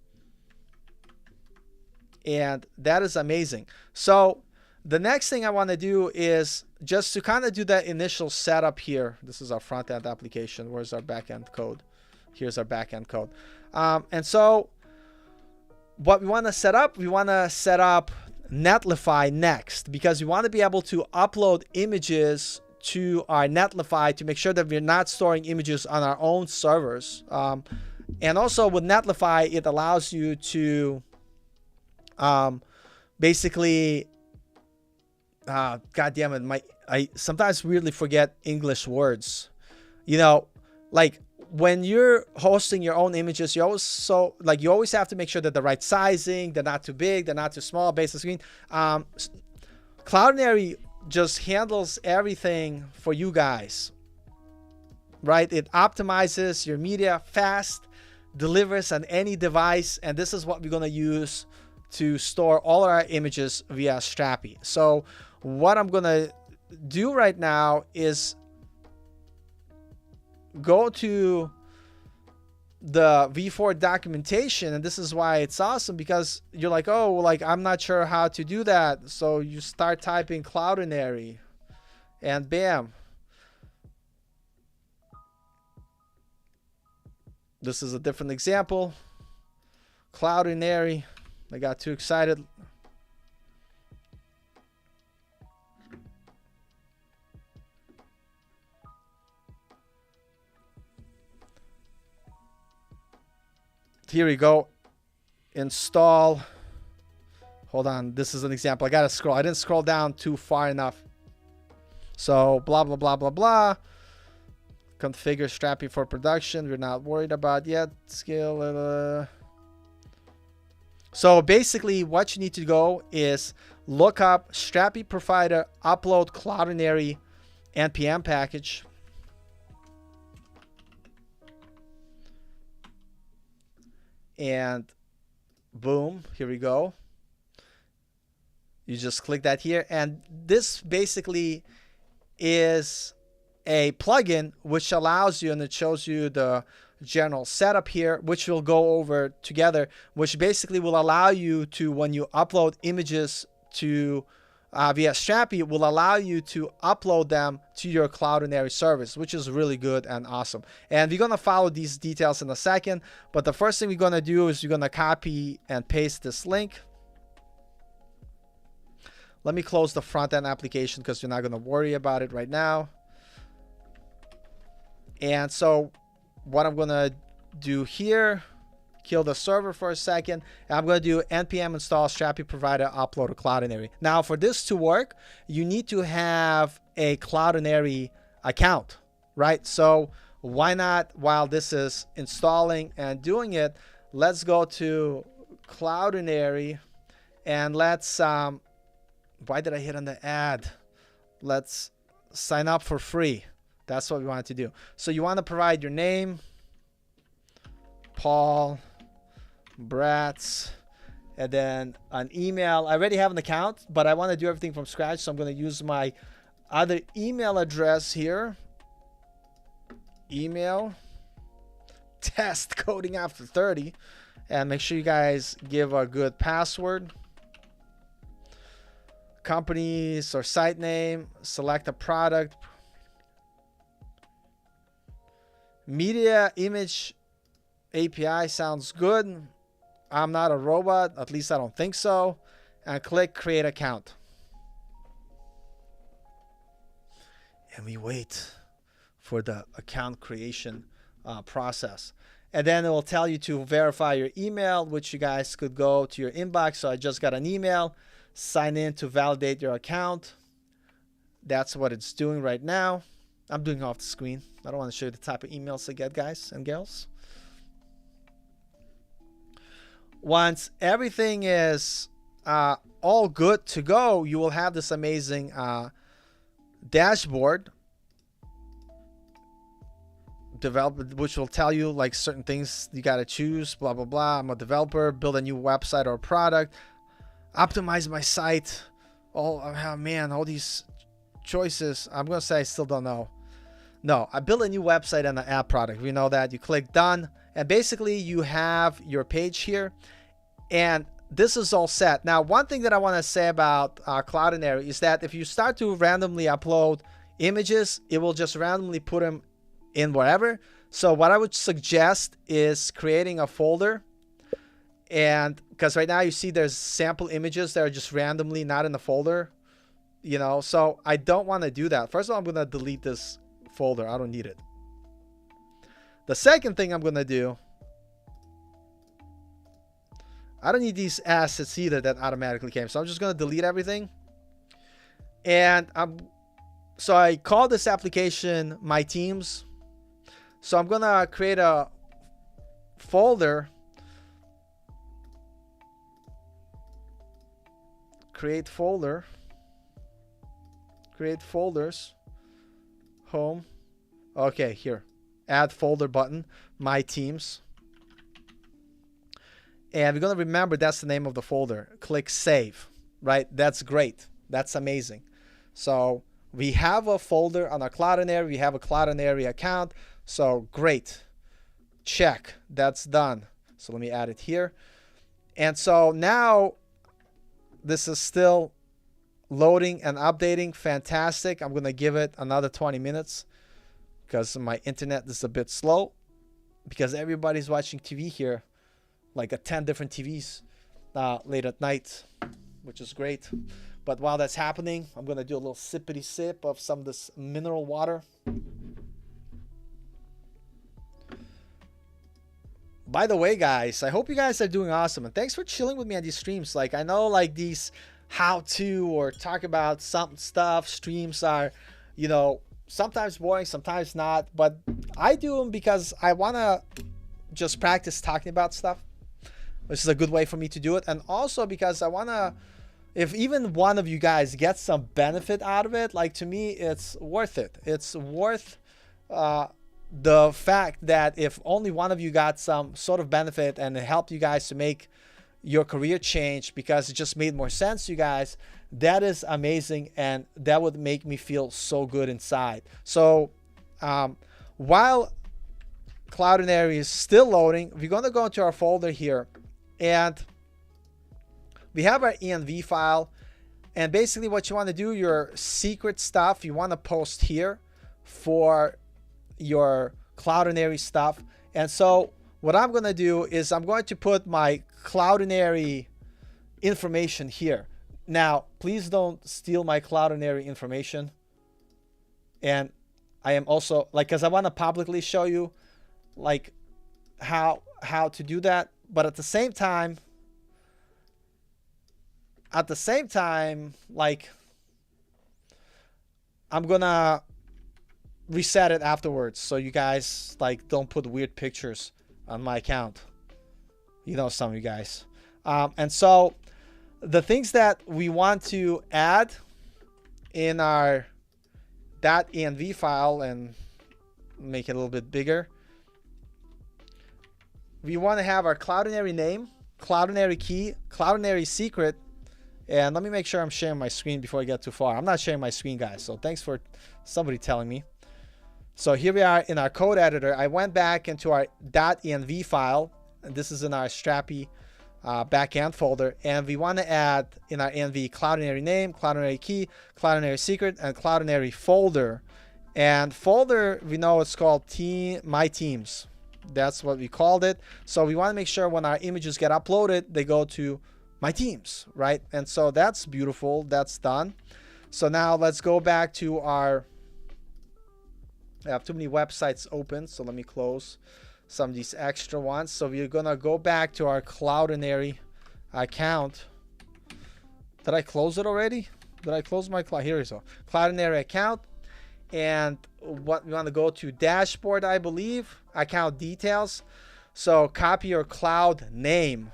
And that is amazing. So the next thing I want to do is just to kind of do that initial setup here. This is our front end application. Where's our back end code? Here's our back end code. And so what we want to set up Netlify next, because we want to be able to upload images to our Netlify to make sure that we're not storing images on our own servers. And also with Netlify, it allows you to basically, God damn it, I sometimes weirdly forget English words. You know, like when you're hosting your own images, you always have to make sure that the right sizing, they're not too big, they're not too small, base the screen. Cloudinary just handles everything for you guys, right? It optimizes your media fast, delivers on any device, and this is what we're going to use to store all our images via Strapi. So what I'm going to do right now is go to the V4 documentation, and this is why it's awesome, because you're like, oh, like I'm not sure how to do that. So you start typing Cloudinary, and bam. This is a different example. Cloudinary. I got too excited. Here we go. Install. Hold on. This is an example. I got to scroll. I didn't scroll down too far enough. So blah, blah, blah, blah, blah. Configure Strapi for production. We're not worried about yet. Scale. So basically what you need to go is look up Strapi provider, upload Cloudinary NPM package. And boom, here we go. You just click that here. And this basically is a plugin which allows you, and it shows you the general setup here, which we'll go over together, which basically will allow you to, when you upload images to via Strapi, it will allow you to upload them to your Cloudinary service, which is really good and awesome. And we're going to follow these details in a second, but the first thing we're going to do is we're going to copy and paste this link. Let me close the front-end application because you're not going to worry about it right now. And so what I'm going to do here, kill the server for a second. I'm going to do npm install Strapi provider upload to Cloudinary. Now, for this to work, you need to have a Cloudinary account, right? So why not, while this is installing and doing it, let's go to Cloudinary and let's, why did I hit on the ad? Let's sign up for free. That's what we want to do. So you want to provide your name, Paul Bratz, and then an email. I already have an account, but I want to do everything from scratch, so I'm going to use my other email address here. Email test coding after 30, and make sure you guys give a good password. Companies or site name, select a product. Media image API sounds good. I'm not a robot, at least I don't think so. And click create account. And we wait for the account creation process. And then it will tell you to verify your email, which you guys could go to your inbox. So I just got an email, sign in to validate your account. That's what it's doing right now. I'm doing off the screen. I don't want to show you the type of emails I get, guys and girls. Once everything is all good to go, you will have this amazing dashboard develop, which will tell you like certain things you got to choose, blah, blah, blah. I'm a developer, build a new website or product, optimize my site. Oh man, all these choices. I'm going to say I still don't know. No, I built a new website and an app product. We know that. You click done. And basically you have your page here, and this is all set. Now, one thing that I want to say about Cloudinary is that if you start to randomly upload images, it will just randomly put them in wherever. So what I would suggest is creating a folder, and because right now you see there's sample images that are just randomly not in the folder, you know, so I don't want to do that. First of all, I'm going to delete this folder. I don't need it. The second thing I'm going to do, I don't need these assets either that automatically came. So I'm just going to delete everything. And so I call this application My Teams. So I'm going to create a folder. Create folder. Create folders. Home. Okay, here. Add folder button. My Teams. And we're going to remember that's the name of the folder. Click save, right? That's great. That's amazing. So we have a folder on our Cloudinary. We have a Cloudinary account. So great. check, that's done. So let me add it here. And so now this is still loading and updating. Fantastic. I'm going to give it another 20 minutes because my internet is a bit slow, because everybody's watching TV here, like 10 different TVs late at night, which is great. But while that's happening, I'm going to do a little sippity sip of some of this mineral water. By the way, guys, I hope you guys are doing awesome, and thanks for chilling with me on these streams. Like, I know like these how to or talk about some stuff streams are, you know, sometimes boring, sometimes not, but I do them because I want to just practice talking about stuff, which is a good way for me to do it. And also because I want to, if even one of you guys gets some benefit out of it, like, to me, it's worth it. It's worth the fact that if only one of you got some sort of benefit and it helped you guys to make your career change because it just made more sense to you guys, that is amazing, and that would make me feel so good inside. So while Cloudinary is still loading, we're going to go into our folder here, and we have our env file. And basically what you want to do, your secret stuff, you want to post here for your Cloudinary stuff. And so what I'm going to do is I'm going to put my Cloudinary information here. Now, please don't steal my Cloudinary information. And I am also, like, because I want to publicly show you like how to do that. But at the same time, like, I'm gonna reset it afterwards, so you guys like don't put weird pictures on my account. You know, some of you guys. And so the things that we want to add in our .env file, and make it a little bit bigger, we want to have our Cloudinary name, Cloudinary key, Cloudinary secret. And let me make sure I'm sharing my screen before I get too far. I'm not sharing my screen, guys, so thanks for somebody telling me. So here we are in our code editor. I went back into our .env file, and this is in our Strapi backend folder, and we want to add in our env Cloudinary name, Cloudinary key, Cloudinary secret, and Cloudinary folder. And folder, we know it's called my teams. That's what we called it. So we want to make sure when our images get uploaded, they go to my teams, right? And so that's beautiful. That's done. So now let's go back to our, I have too many websites open, so let me close some of these extra ones. So we're gonna go back to our Cloudinary account. Did I close it already? Did I close my cloud? Here we go. Cloudinary account. And what we want to go to dashboard, I believe, account details. So copy your cloud name,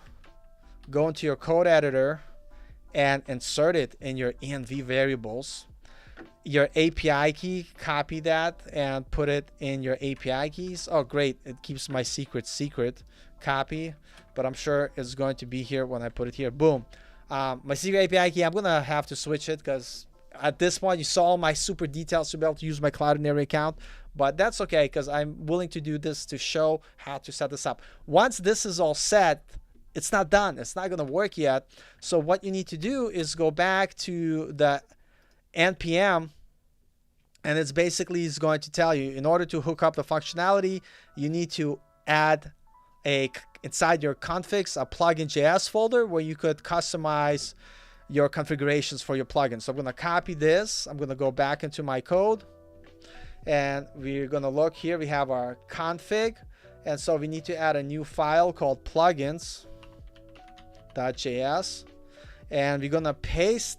go into your code editor and insert it in your env variables. Your API key, copy that and put it in your API keys. Oh, great. It keeps my secret. Copy, but I'm sure it's going to be here when I put it here. Boom. My secret API key, I'm going to have to switch it because at this point you saw all my super details to be able to use my Cloudinary account. But that's okay because I'm willing to do this to show how to set this up. Once this is all set, it's not done. It's not going to work yet. So what you need to do is go back to the npm, and it's basically is going to tell you in order to hook up the functionality, you need to add inside your configs a plugin.js folder where you could customize your configurations for your plugin. So I'm going to copy this. I'm going to go back into my code, and we're going to look here. We have our config, and so we need to add a new file called plugins.js, and we're going to paste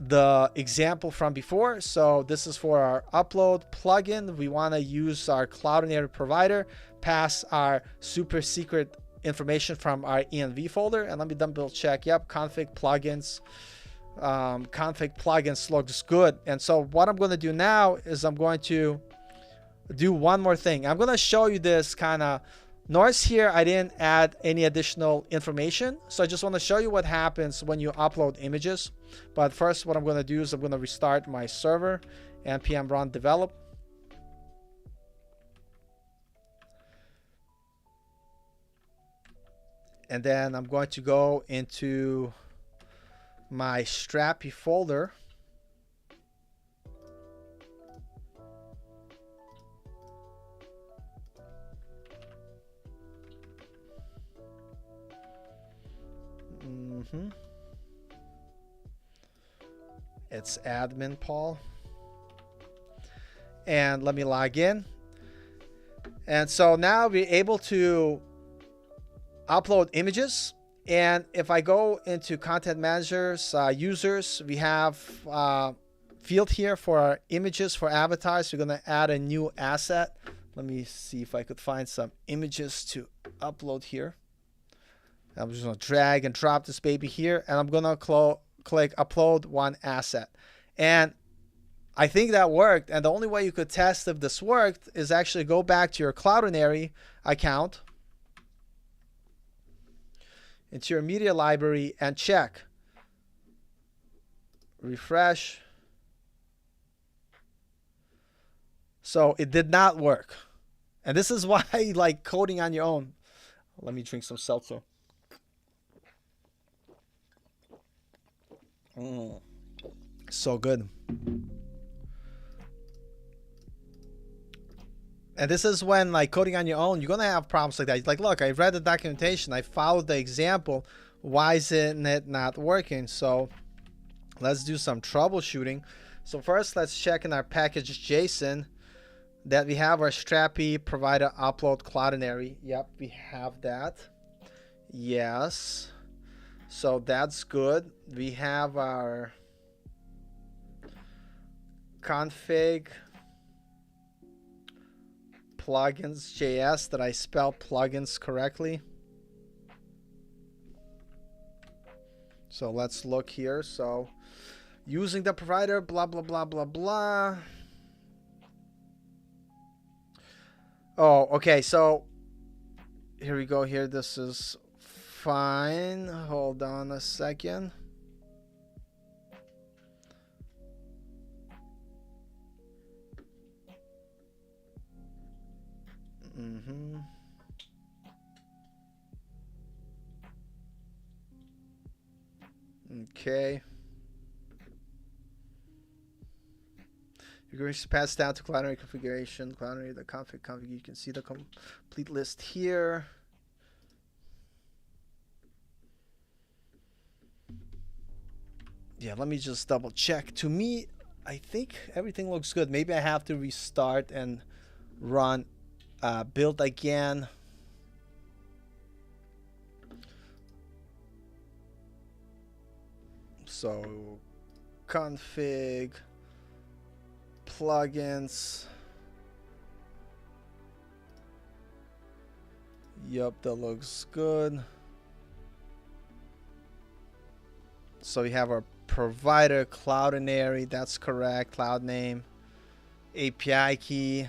the example from before. So this is for our upload plugin. We want to use our Cloudinary provider, pass our super secret information from our env folder, and let me double check. Yep, config plugins. Config plugins looks good. And so what I'm going to do now is I'm going to do one more thing. I'm going to show you this kind of. Notice here I didn't add any additional information, so I just want to show you what happens when you upload images. But first, what I'm going to do is I'm going to restart my server, npm run develop. And then I'm going to go into my Strapi folder. It's admin Paul. And let me log in. And so now we're able to upload images. And if I go into content managers, users, we have field here for our images for avatars. We're going to add a new asset. Let me see if I could find some images to upload here. I'm just going to drag and drop this baby here, and I'm going to click upload one asset. And I think that worked. And the only way you could test if this worked is actually go back to your Cloudinary account, into your media library, and check. Refresh. So it did not work. And this is why, like, coding on your own. Let me drink some seltzer. So good. And this is when, like, coding on your own, you're going to have problems like that. It's like, look, I read the documentation. I followed the example. Why isn't it not working? So let's do some troubleshooting. So first, let's check in our package JSON that we have our Strapi provider upload Cloudinary. Yep, we have that. Yes. So that's good. We have our config plugins JS. Did I spell plugins correctly? So let's look here. So using the provider, blah, blah, blah, blah, blah. Oh, okay. So here we go here. This is fine. Hold on a second. Okay. You're going to pass down to Cloudinary configuration. Cloudinary, the config. You can see the complete list here. Yeah, let me just double check. To me, I think everything looks good. Maybe I have to restart and run build again. So config plugins. Yup, that looks good. So we have our provider Cloudinary, that's correct. Cloud name, API key.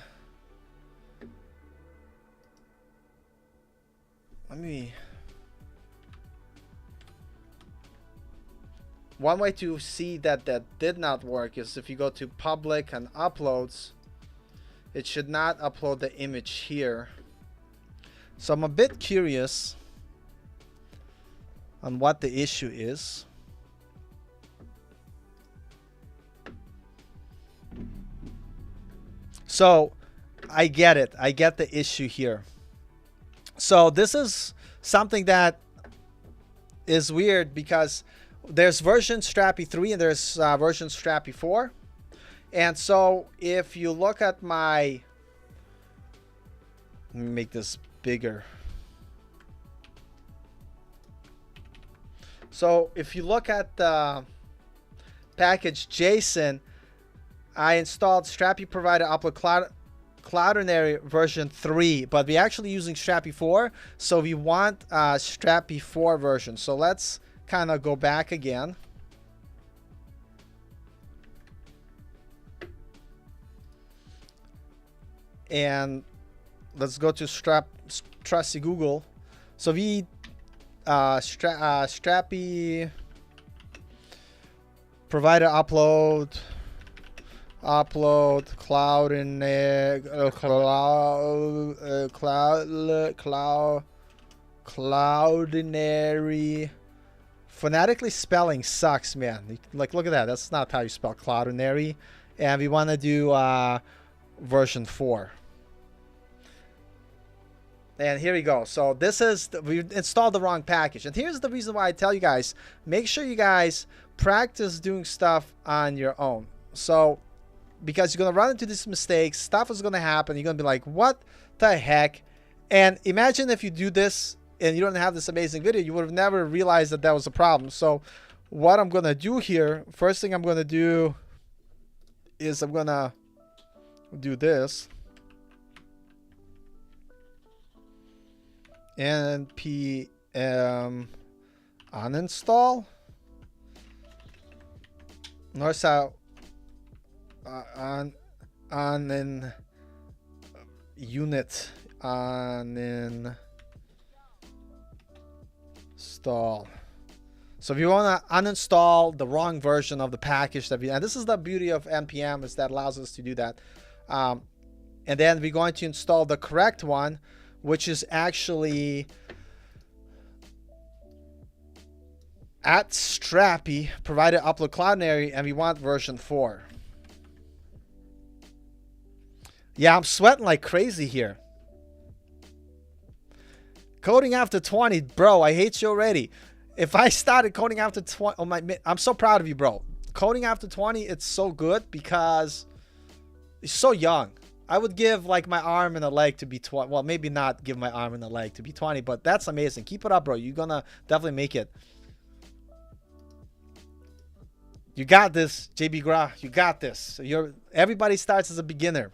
One way to see that did not work is if you go to public and uploads, it should not upload the image here. So I'm a bit curious on what the issue is. So I get it. I get the issue here. So this is something that is weird because there's version Strapi 3 and there's version Strapi 4. And so if you look at my, let me make this bigger. So if you look at the package JSON, I installed Strapi provider upload Cloudinary version 3, but we're actually using Strapi 4, so we want Strapi 4 version. So let's kind of go back again. And let's go to Trusty Google. So we Strapi provider upload Cloudinary. Phonetically spelling sucks, man. Like, look at that. That's not how you spell Cloudinary. And we want to do version 4. And here we go. So this is, we installed the wrong package. And here's the reason why I tell you guys, make sure you guys practice doing stuff on your own. So, because you're going to run into these mistakes, stuff is going to happen. You're going to be like, what the heck? And imagine if you do this and you don't have this amazing video, you would have never realized that that was a problem. So what I'm going to do here, first thing I'm going to do is I'm going to do this. Npm uninstall. Notice how on in unit on install. So if you want to uninstall the wrong version of the package that and this is the beauty of npm, is that allows us to do that. And then we're going to install the correct one, which is actually at Strapi, provided upload Cloudinary, and we want version 4. Yeah, I'm sweating like crazy here. Coding after 20, bro, I hate you already. If I started coding after 20, oh my, I'm so proud of you, bro. Coding after 20, it's so good because it's so young. I would give like my arm and a leg to be 20. Well, maybe not give my arm and a leg to be 20, but that's amazing. Keep it up, bro. You're gonna definitely make it. You got this, JB Gra. You got this. Everybody starts as a beginner,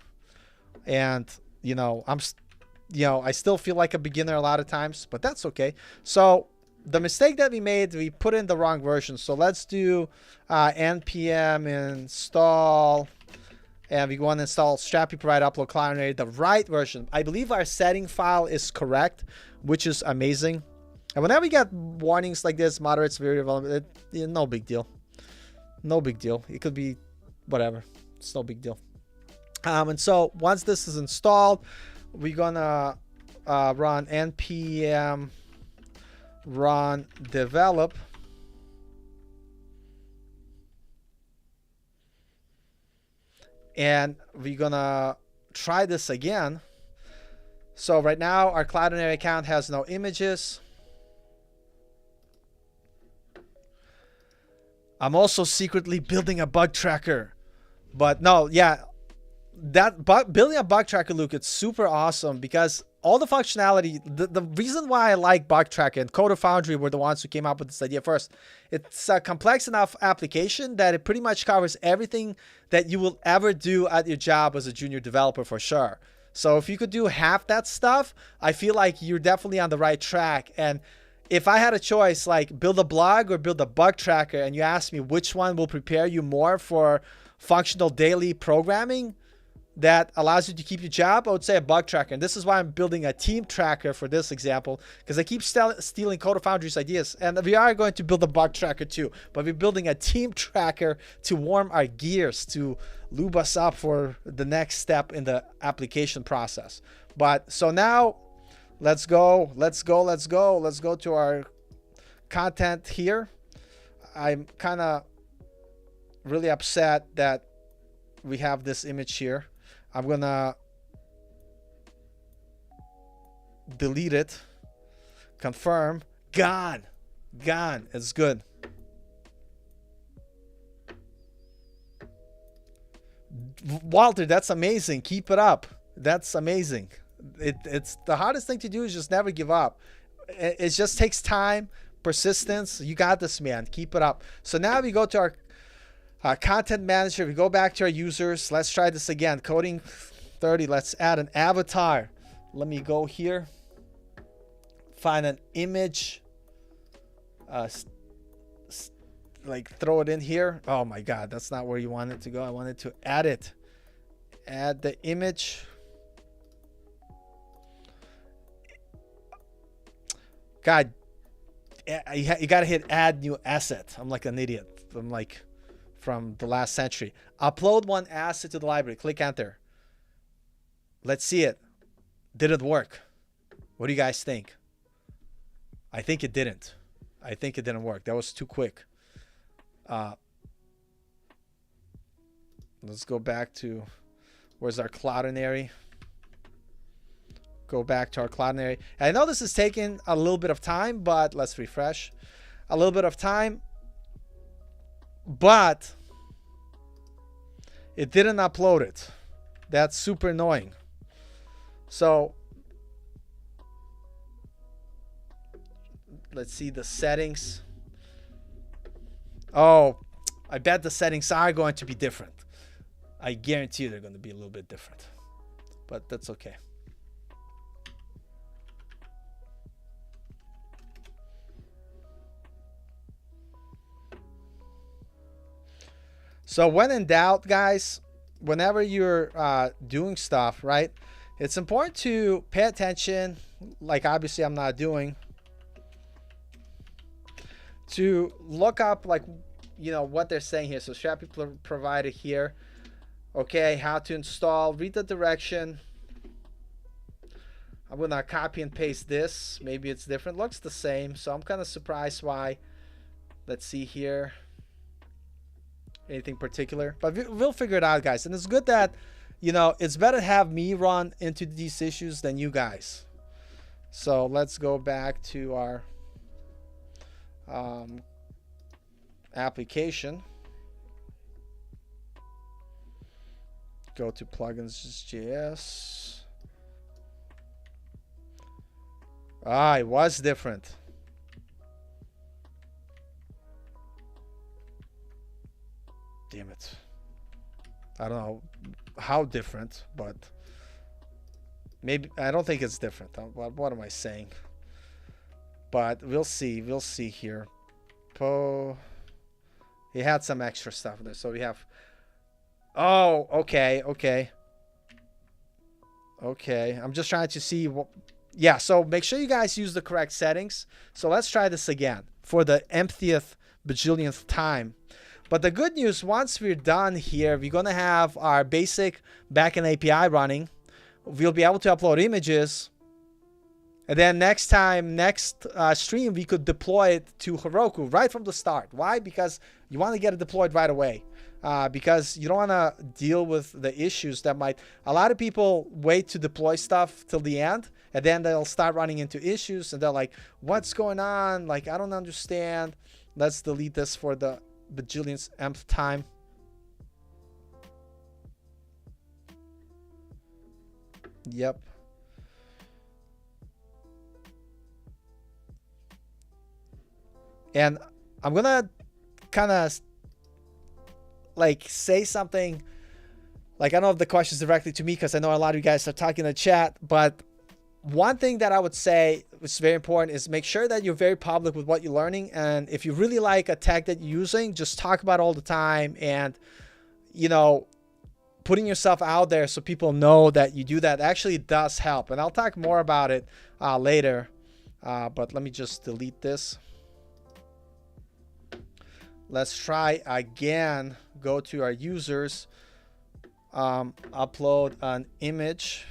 and you know I still feel like a beginner a lot of times, but that's okay. So the mistake that we made, we put in the wrong version. So let's do npm install. And we want to install Strapi provide upload Cloudinary, the right version. I believe our setting file is correct, which is amazing. And whenever we get warnings like this, moderate severity development, no big deal. No big deal. It could be whatever. It's no big deal. And so once this is installed, we're gonna run npm run develop. And we're gonna try this again. So right now our Cloudinary account has no images. I'm also secretly building a bug tracker. But no, yeah, building a bug tracker, Luke, it's super awesome because all the functionality, the reason why I like bug tracker, and Coder Foundry were the ones who came up with this idea first. It's a complex enough application that it pretty much covers everything that you will ever do at your job as a junior developer for sure. So if you could do half that stuff, I feel like you're definitely on the right track. And if I had a choice, like build a blog or build a bug tracker, and you ask me which one will prepare you more for functional daily programming that allows you to keep your job, I would say a bug tracker. And this is why I'm building a team tracker for this example, because I keep stealing Coder Foundry's ideas. And we are going to build a bug tracker too, but we're building a team tracker to warm our gears, to lube us up for the next step in the application process. But so now let's go to our content here. I'm kind of really upset that we have this image here. I'm gonna delete it. Confirm. Gone. It's good. Walter, that's amazing. Keep it up. That's amazing. It's the hardest thing to do is just never give up. It just takes time, persistence. You got this, man. Keep it up. So now we go to our content manager. We go back to our users. Let's try this again. Coding 30. Let's add an avatar. Let me go here. Find an image. Like throw it in here. Oh my God, that's not where you want it to go. I wanted to add it. Add the image. God, you gotta hit add new asset. I'm like an idiot. I'm like from the last century. Upload one asset to the library. Click enter. Let's see it. Did it work? What do you guys think? I think it didn't. I think it didn't work. That was too quick. Let's go back to, where's our cloudinary? Go back to our cloudinary. I know this is taking a little bit of time, but let's refresh. A little bit of time, but it didn't upload it. That's super annoying. So let's see the settings. Oh, I bet the settings are going to be different. I guarantee you they're going to be a little bit different, but that's okay. So when in doubt, guys, whenever you're doing stuff, right, it's important to pay attention, like obviously I'm not doing, to look up, like, you know, what they're saying here. So Strapi provided here. Okay, how to install, read the direction. I'm gonna copy and paste this. Maybe it's different. Looks the same, so I'm kind of surprised why. Let's see here. Anything particular? But we'll figure it out, guys. And it's good that, you know, it's better to have me run into these issues than you guys. So let's go back to our application. Go to plugins.js. Ah, it was different. Damn it. I don't know how different, but maybe, I don't think it's different. What am I saying? But we'll see. We'll see here. He had some extra stuff there. So we have, oh, okay. I'm just trying to see what, yeah, so make sure you guys use the correct settings. So let's try this again for the emptieth bajillionth time. But the good news, once we're done here, we're going to have our basic backend API running. We'll be able to upload images. And then next stream, we could deploy it to Heroku right from the start. Why? Because you want to get it deployed right away. Because you don't want to deal with the issues that might... A lot of people wait to deploy stuff till the end, and then they'll start running into issues, and they're like, what's going on? Like, I don't understand. Let's delete this for the bajillionth nth time. Yep. And I'm gonna kind of like say something, like, I don't know if the question is directly to me, because I know a lot of you guys are talking in the chat, but one thing that I would say which is very important is make sure that you're very public with what you're learning. And if you really like a tech that you're using, just talk about it all the time, and, you know, putting yourself out there so people know that you do that actually does help. And I'll talk more about it later, but let me just delete this. Let's try again. Go to our users, upload an image.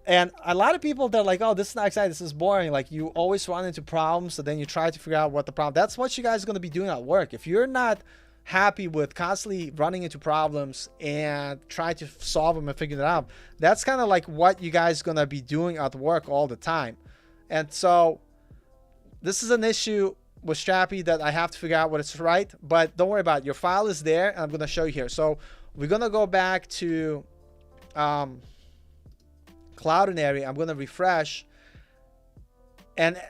And a lot of people, they're like, oh, this is not exciting, this is boring. Like, you always run into problems, so then you try to figure out what the problem. That's what you guys are going to be doing at work. If you're not happy with constantly running into problems and trying to solve them and figure it out, that's kind of like what you guys are going to be doing at work all the time. And so this is an issue with Strapi that I have to figure out what it's right, but don't worry about it. Your file is there, and I'm going to show you here. So we're going to go back to Cloudinary. I'm going to refresh and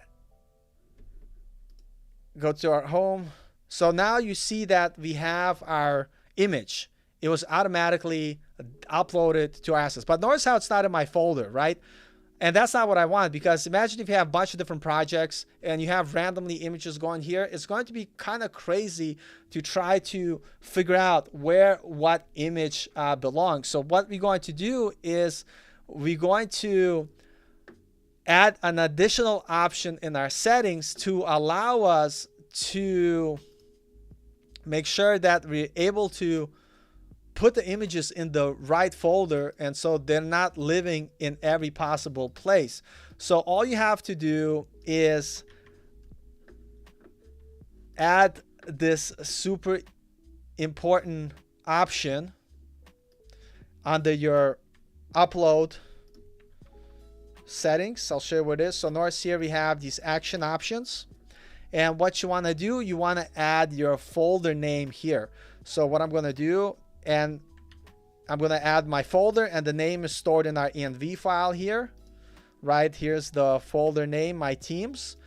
go to our home. So now you see that we have our image. It was automatically uploaded to our assets. But notice how it's not in my folder, right? And that's not what I want, because imagine if you have a bunch of different projects and you have randomly images going here. It's going to be kind of crazy to try to figure out where what image belongs. So what we're going to do is we're going to add an additional option in our settings to allow us to make sure that we're able to put the images in the right folder, and so they're not living in every possible place. So all you have to do is add this super important option under your upload settings. I'll show you what it is. So notice here we have these action options, and what you want to do, you want to add your folder name here. So what I'm going to do, and I'm going to add my folder, and the name is stored in our env file here. Right, here's the folder name, my teams,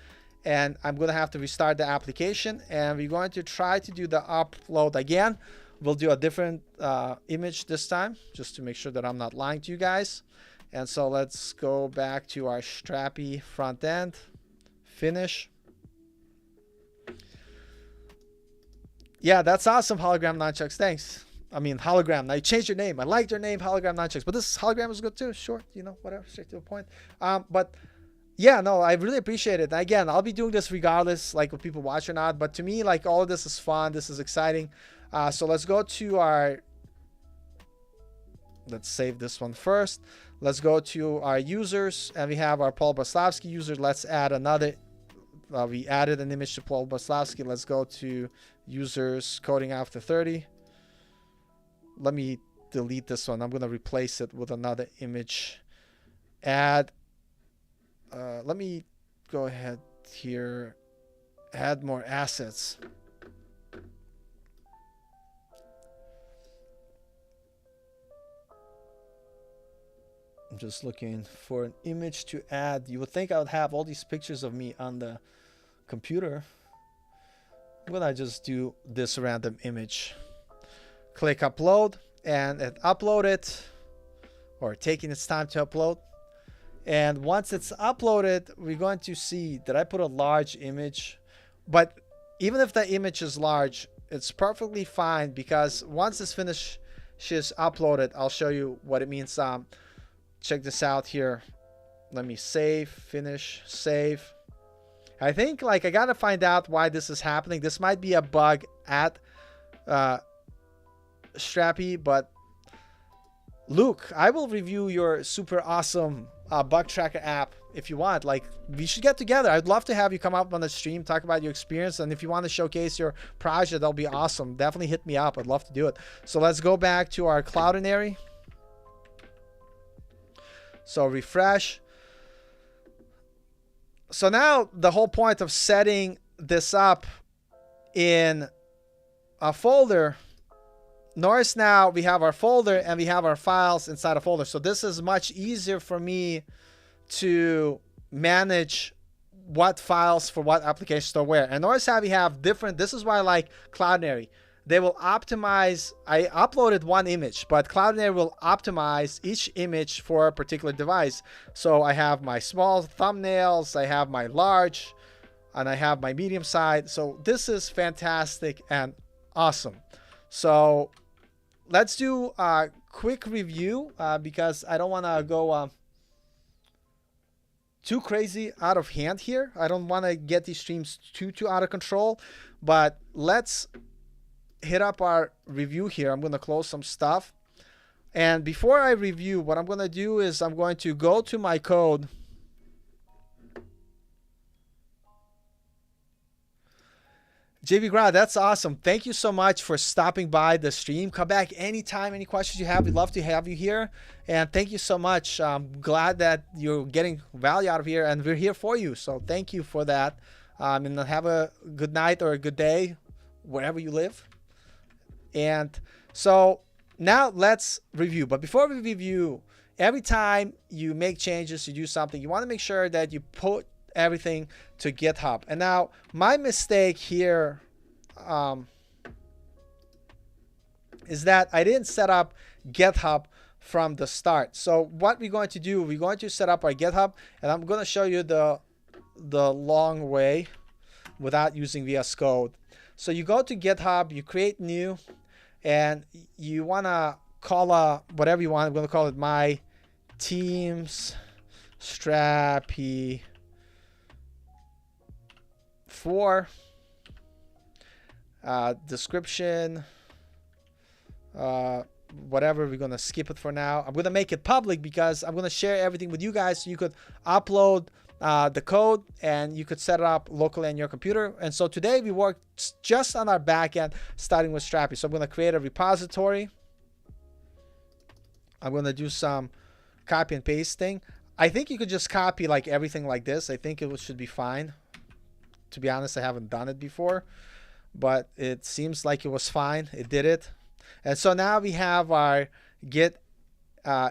and I'm going to have to restart the application, and we're going to try to do the upload again. We'll do a different image this time, just to make sure that I'm not lying to you guys. And so let's go back to our Strapi front end, finish. Yeah, that's awesome, Hologram Nunchucks. Thanks. I mean, Hologram. Now you changed your name. I liked your name, Hologram Nunchucks. But this Hologram is good too. Short, you know, whatever, straight to the point. But yeah, no, I really appreciate it. Again, I'll be doing this regardless, like if people watch or not. But to me, like, all of this is fun. This is exciting. So let's go to our. Let's save this one first. Let's go to our users, and we have our Paul Boslavsky user. Let's add another. We added an image to Paul Boslavsky. Let's go to users coding after 30. Let me delete this one. I'm going to replace it with another image. Add. Let me go ahead here. Add more assets. I'm just looking for an image to add. You would think I would have all these pictures of me on the computer. I'm going to just do this random image. Click upload, and it uploaded, or taking its time to upload. And once it's uploaded, we're going to see that I put a large image. But even if the image is large, it's perfectly fine, because once this finishes uploaded, I'll show you what it means. Check this out here. Let me save, finish, save. I think, like, I got to find out why this is happening. This might be a bug at Strapi, but Luke, I will review your super awesome bug tracker app if you want. Like, we should get together. I'd love to have you come up on the stream, talk about your experience, and if you want to showcase your project, that'll be awesome. Definitely hit me up. I'd love to do it. So let's go back to our Cloudinary. So refresh. So now the whole point of setting this up in a folder, notice now we have our folder and we have our files inside a folder. So this is much easier for me to manage what files for what applications to where. And notice how we have different, this is why I like Cloudinary. They will optimize, I uploaded one image, but Cloudinary will optimize each image for a particular device. So I have my small thumbnails, I have my large, and I have my medium side. So this is fantastic and awesome. So let's do a quick review because I don't want to go too crazy out of hand here. I don't want to get these streams too out of control, but let's hit up our review here. I'm going to close some stuff. And before I review, what I'm going to do is I'm going to go to my code. JV Gra, that's awesome. Thank you so much for stopping by the stream. Come back anytime, any questions you have. We'd love to have you here. And thank you so much. I'm glad that you're getting value out of here, and we're here for you. So thank you for that. And have a good night or a good day wherever you live. And so now let's review. But before we review, every time you make changes, you do something, you want to make sure that you put everything to GitHub. And now my mistake here is that I didn't set up GitHub from the start. So what we're going to do, we're going to set up our GitHub, and I'm going to show you the long way without using VS Code. So you go to GitHub, you create new, and you want to call whatever you want. I'm going to call it my teams Strapi 4. Description. whatever. We're going to skip it for now. I'm going to make it public because I'm going to share everything with you guys so you could upload the code and you could set it up locally on your computer. And so today we worked just on our backend, starting with Strapi. So I'm going to create a repository. I'm going to do some copy and pasting. I think you could just copy like everything like this. I think it should be fine. To be honest, I haven't done it before, but it seems like it was fine. It did it. And so now we have our git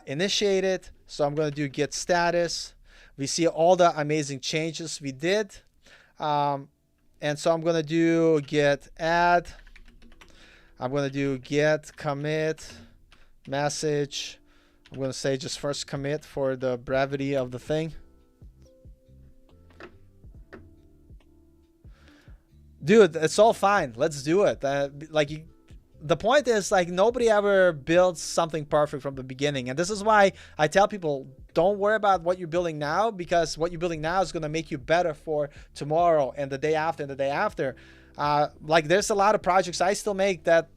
initiated. So I'm going to do git status. We see all the amazing changes we did. And so I'm going to do git add. I'm going to do git commit message. I'm going to say just first commit for the brevity of the thing. Dude, it's all fine. Let's do it. The point is, like, nobody ever builds something perfect from the beginning. And this is why I tell people, don't worry about what you're building now, because what you're building now is going to make you better for tomorrow and the day after and the day after. Like, there's a lot of projects I still make that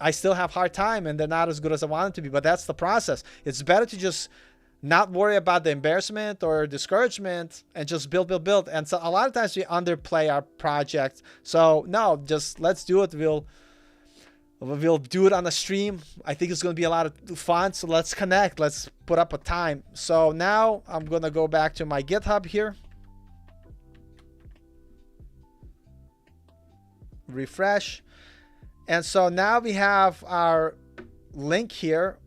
I still have hard time and they're not as good as I want them to be, but that's the process. It's better to just not worry about the embarrassment or discouragement and just build. And so a lot of times we underplay our project. So no, just let's do it. We'll do it on the stream. I think it's going to be a lot of fun. So let's connect. Let's put up a time. So now I'm going to go back to my GitHub here. Refresh. And so now we have our link here.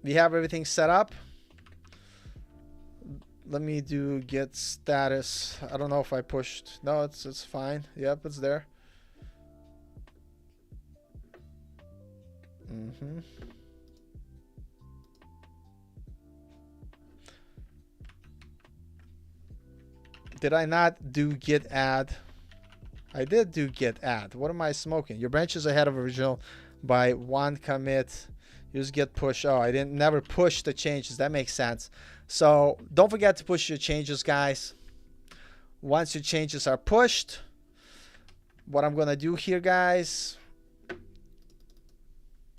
We have everything set up. Let me do git status. I don't know if I pushed. No, it's fine. Yep, it's there. Did I not do git add? I did do git add. What am I smoking? Your branch is ahead of original by one commit. Use git push. Oh, I never push the changes. That makes sense. So don't forget to push your changes, guys. Once your changes are pushed, what I'm gonna do here, guys,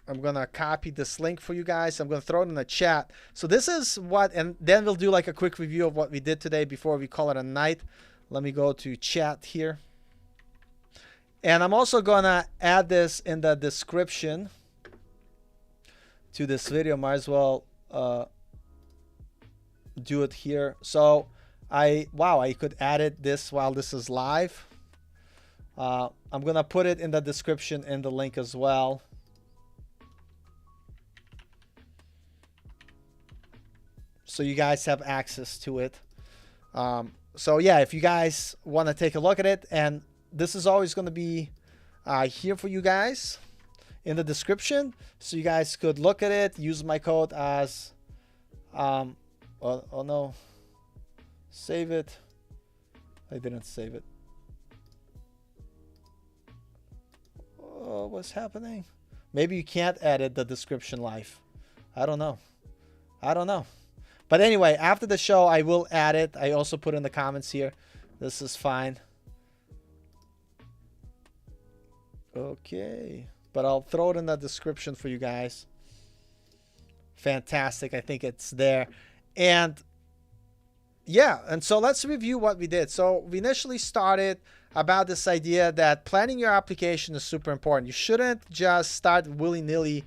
I'm gonna copy this link for you guys. I'm gonna throw it in the chat. So this is what, and then we'll do like a quick review of what we did today before we call it a night. Let me go to chat here. And I'm also gonna add this in the description to this video. Might as well do it here. So I could edit this while this is live. I'm gonna put it in the description in the link as well. So you guys have access to it. So yeah, if you guys want to take a look at it, and this is always going to be here for you guys in the description, so you guys could look at it, use my code as oh no, save it. I didn't save it. Oh, what's happening? Maybe you can't edit the description live. I don't know. But anyway, after the show, I will add it. I also put in the comments here. This is fine. Okay. But I'll throw it in the description for you guys. Fantastic. I think it's there. And yeah, and so let's review what we did. So we initially started about this idea that planning your application is super important. You shouldn't just start willy-nilly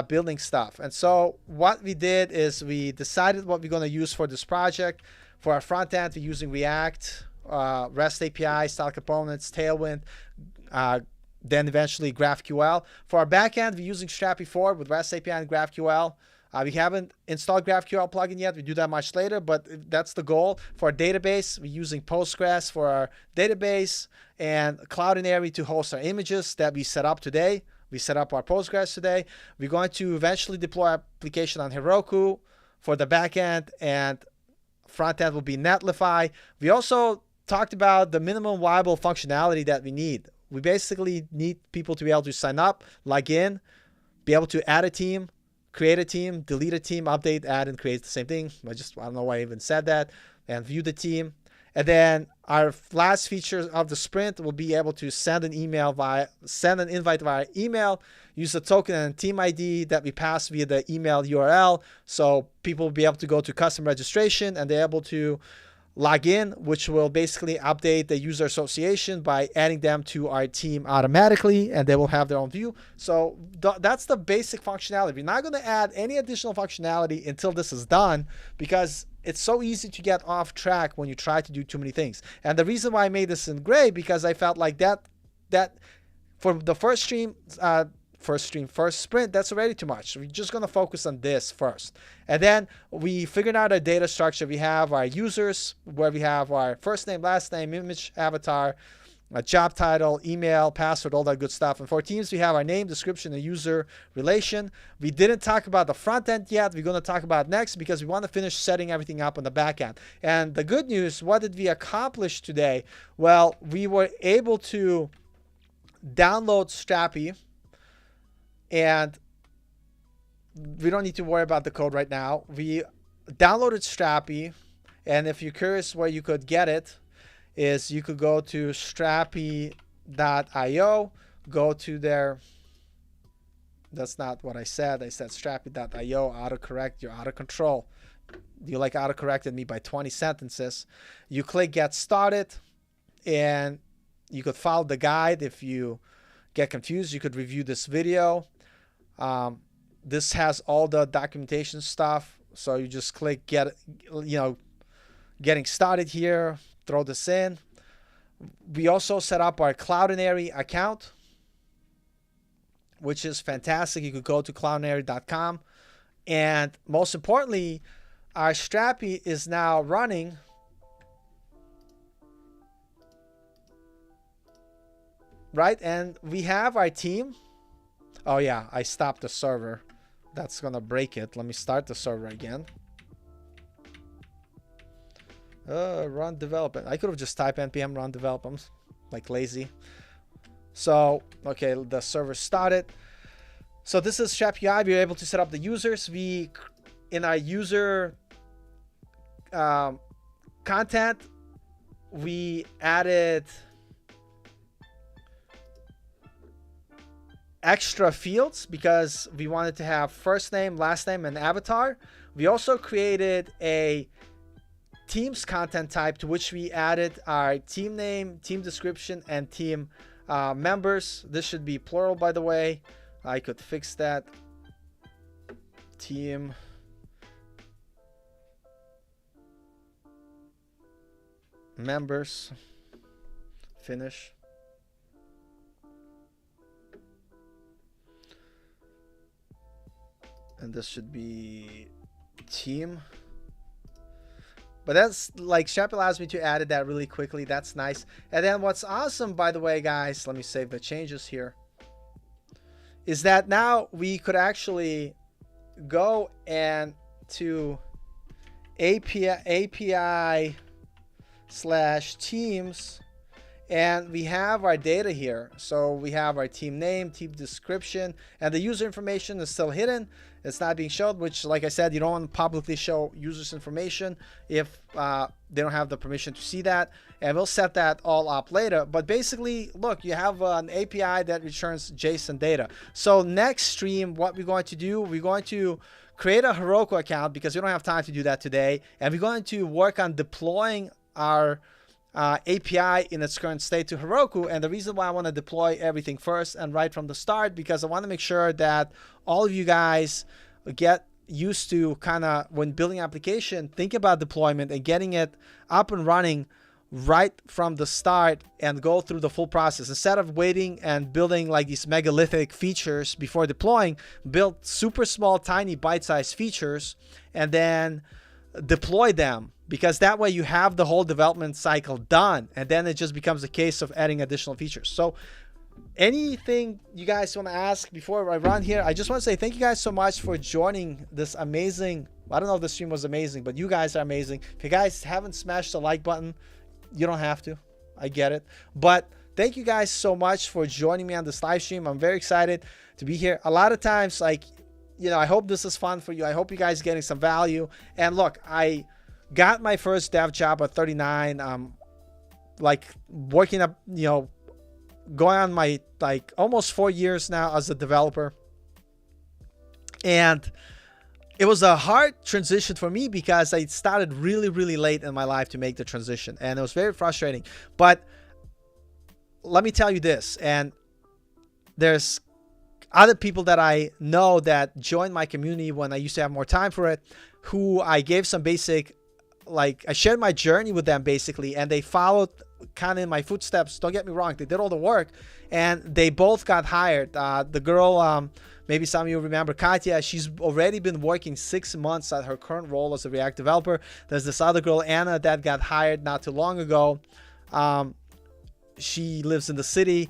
building stuff. And so what we did is we decided what we're going to use for this project. For our front end, we're using React, REST API, style components, Tailwind, then eventually GraphQL. For our back end, we're using Strapi 4 with REST API and GraphQL. We haven't installed GraphQL plugin yet. We do that much later, but that's the goal. For our database, we're using Postgres for our database and Cloudinary to host our images that we set up today. We set up our Postgres today. We're going to eventually deploy our application on Heroku for the backend, and front end will be Netlify. We also talked about the minimum viable functionality that we need. We basically need people to be able to sign up, log in, be able to add a team, create a team, delete a team, update, add, and create the same thing. I don't know why I even said that. And view the team. And then our last feature of the sprint will be able to send an invite via email, use the token and team ID that we pass via the email URL. So people will be able to go to custom registration and they're able to log in, which will basically update the user association by adding them to our team automatically, and they will have their own view. So that's the basic functionality. We're not going to add any additional functionality until this is done, because it's so easy to get off track when you try to do too many things. And the reason why I made this in gray, because I felt like that for the first sprint, that's already too much. We're just going to focus on this first. And then we figured out our data structure. We have our users, where we have our first name, last name, image, avatar, a job title, email, password, all that good stuff. And for teams, we have our name, description, and user relation. We didn't talk about the front end yet. We're going to talk about it next, because we want to finish setting everything up on the back end. And the good news, what did we accomplish today? Well, we were able to download Strapi, and we don't need to worry about the code right now. We downloaded Strapi, and if you're curious where you could get it, is you could go to strapi.io, go to their, that's not what I said. I said strapi.io, autocorrect, you're out of control. You like autocorrected me by 20 sentences. You click get started, and you could follow the guide. If you get confused, you could review this video. This has all the documentation stuff, so you just click getting started here, throw this in. We also set up our Cloudinary account, which is fantastic. You could go to cloudinary.com, and most importantly, our Strapi is now running. Right, and we have our team. Oh yeah, I stopped the server. That's gonna break it. Let me start the server again. Run development. I could have just typed npm run development, like lazy. So okay, the server started. So this is Strapi UI. We're able to set up the users. We, in our user content, we added extra fields because we wanted to have first name, last name, and avatar. We also created a teams content type, to which we added our team name, team description, and team members. This should be plural, by the way. I could fix that. Team members. Finish. And this should be team. But that's like, Strapi allows me to add that really quickly. That's nice. And then what's awesome, by the way, guys, let me save the changes here, is that now we could actually go and to API/teams, and we have our data here. So we have our team name, team description, and the user information is still hidden. It's not being shown, which, like I said, you don't want to publicly show users information if they don't have the permission to see that. And we'll set that all up later. But basically, look, you have an API that returns JSON data. So next stream, what we're going to do, we're going to create a Heroku account, because we don't have time to do that today. And we're going to work on deploying our API in its current state to Heroku. And the reason why I want to deploy everything first and right from the start, because I want to make sure that all of you guys get used to, kind of, when building application, think about deployment and getting it up and running right from the start and go through the full process. Instead of waiting and building like these megalithic features before deploying, build super small, tiny, bite-sized features and then deploy them, because that way you have the whole development cycle done, and then it just becomes a case of adding additional features. So anything you guys want to ask before I run here? I just want to say thank you guys so much for joining this amazing, I don't know if the stream was amazing, but you guys are amazing. If you guys haven't smashed the like button, you don't have to. I get it. But thank you guys so much for joining me on this live stream. I'm very excited to be here. A lot of times, like, you know, I hope this is fun for you. I hope you guys are getting some value. And look, I got my first dev job at 39. I'm like working up, you know, going on my like almost 4 years now as a developer. And it was a hard transition for me because I started really late in my life to make the transition, and it was very frustrating. But let me tell you this, and there's other people that I know that joined my community when I used to have more time for it, who I gave some basic, like I shared my journey with them basically, and they followed kind of in my footsteps. Don't get me wrong, they did all the work, and they both got hired. The girl, maybe some of you remember Katya, she's already been working 6 months at her current role as a React developer. There's this other girl, Anna, that got hired not too long ago. She lives in the city,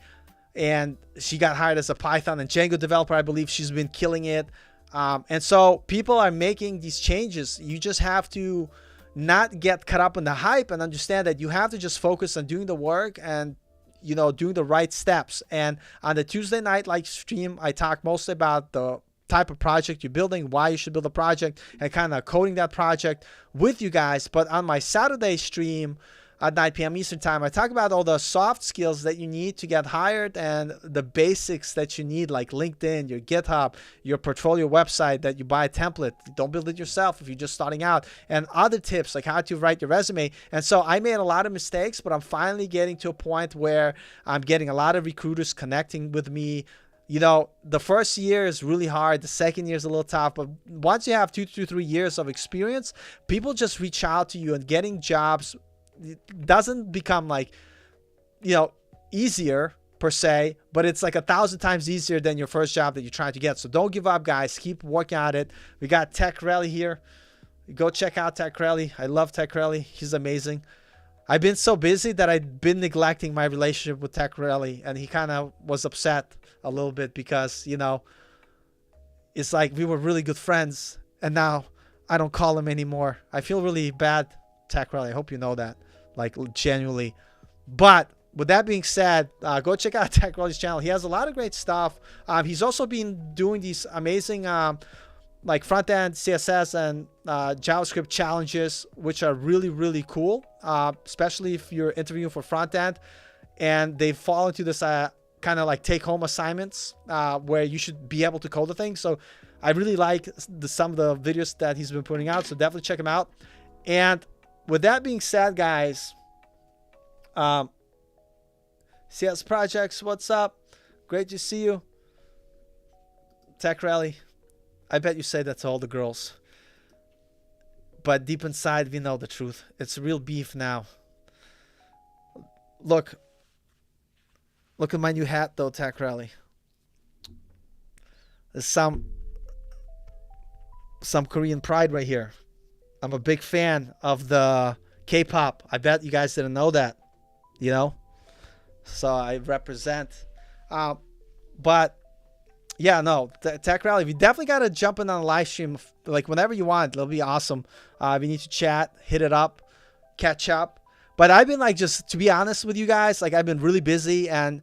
and she got hired as a Python and Django developer. I believe she's been killing it. And so people are making these changes. You just have to not get caught up in the hype and understand that you have to just focus on doing the work and, you know, doing the right steps. And on the Tuesday night live stream, I talk mostly about the type of project you're building, why you should build a project, and kind of coding that project with you guys. But on my Saturday stream at 9 p.m. Eastern time, I talk about all the soft skills that you need to get hired and the basics that you need, like LinkedIn, your GitHub, your portfolio website that you buy a template. Don't build it yourself if you're just starting out, and other tips like how to write your resume. And so I made a lot of mistakes, but I'm finally getting to a point where I'm getting a lot of recruiters connecting with me. You know, the first year is really hard. The second year is a little tough. But once you have 2 to 3 years of experience, people just reach out to you, and getting jobs, it doesn't become like, you know, easier per se, but it's like 1,000 times easier than your first job that you're trying to get. So don't give up, guys. Keep working at it. We got Tech Rally here. Go check out Tech Rally. I love Tech Rally. He's amazing. I've been so busy that I've been neglecting my relationship with Tech Rally, and he kind of was upset a little bit because, you know, it's like we were really good friends, and now I don't call him anymore. I feel really bad, Tech Rally. I hope you know that, like, genuinely. But with that being said, go check out Tech Rally's channel. He has a lot of great stuff. He's also been doing these amazing like front-end CSS and JavaScript challenges, which are really cool, especially if you're interviewing for front-end, and they fall into this kind of like take-home assignments where you should be able to code the thing. So I really like some of the videos that he's been putting out, so definitely check him out. And with that being said, guys, CS Projects, what's up? Great to see you. Tech Rally, I bet you say that to all the girls, but deep inside we know the truth. It's real beef now. Look at my new hat though, Tech Rally. There's some Korean pride right here. I'm a big fan of the K-pop. I bet you guys didn't know that, you know? So I represent. But yeah, no, Tech Rally, we definitely got to jump in on a live stream, like whenever you want. It'll be awesome. We need to chat, hit it up, catch up. But I've been like, just to be honest with you guys, like I've been really busy, and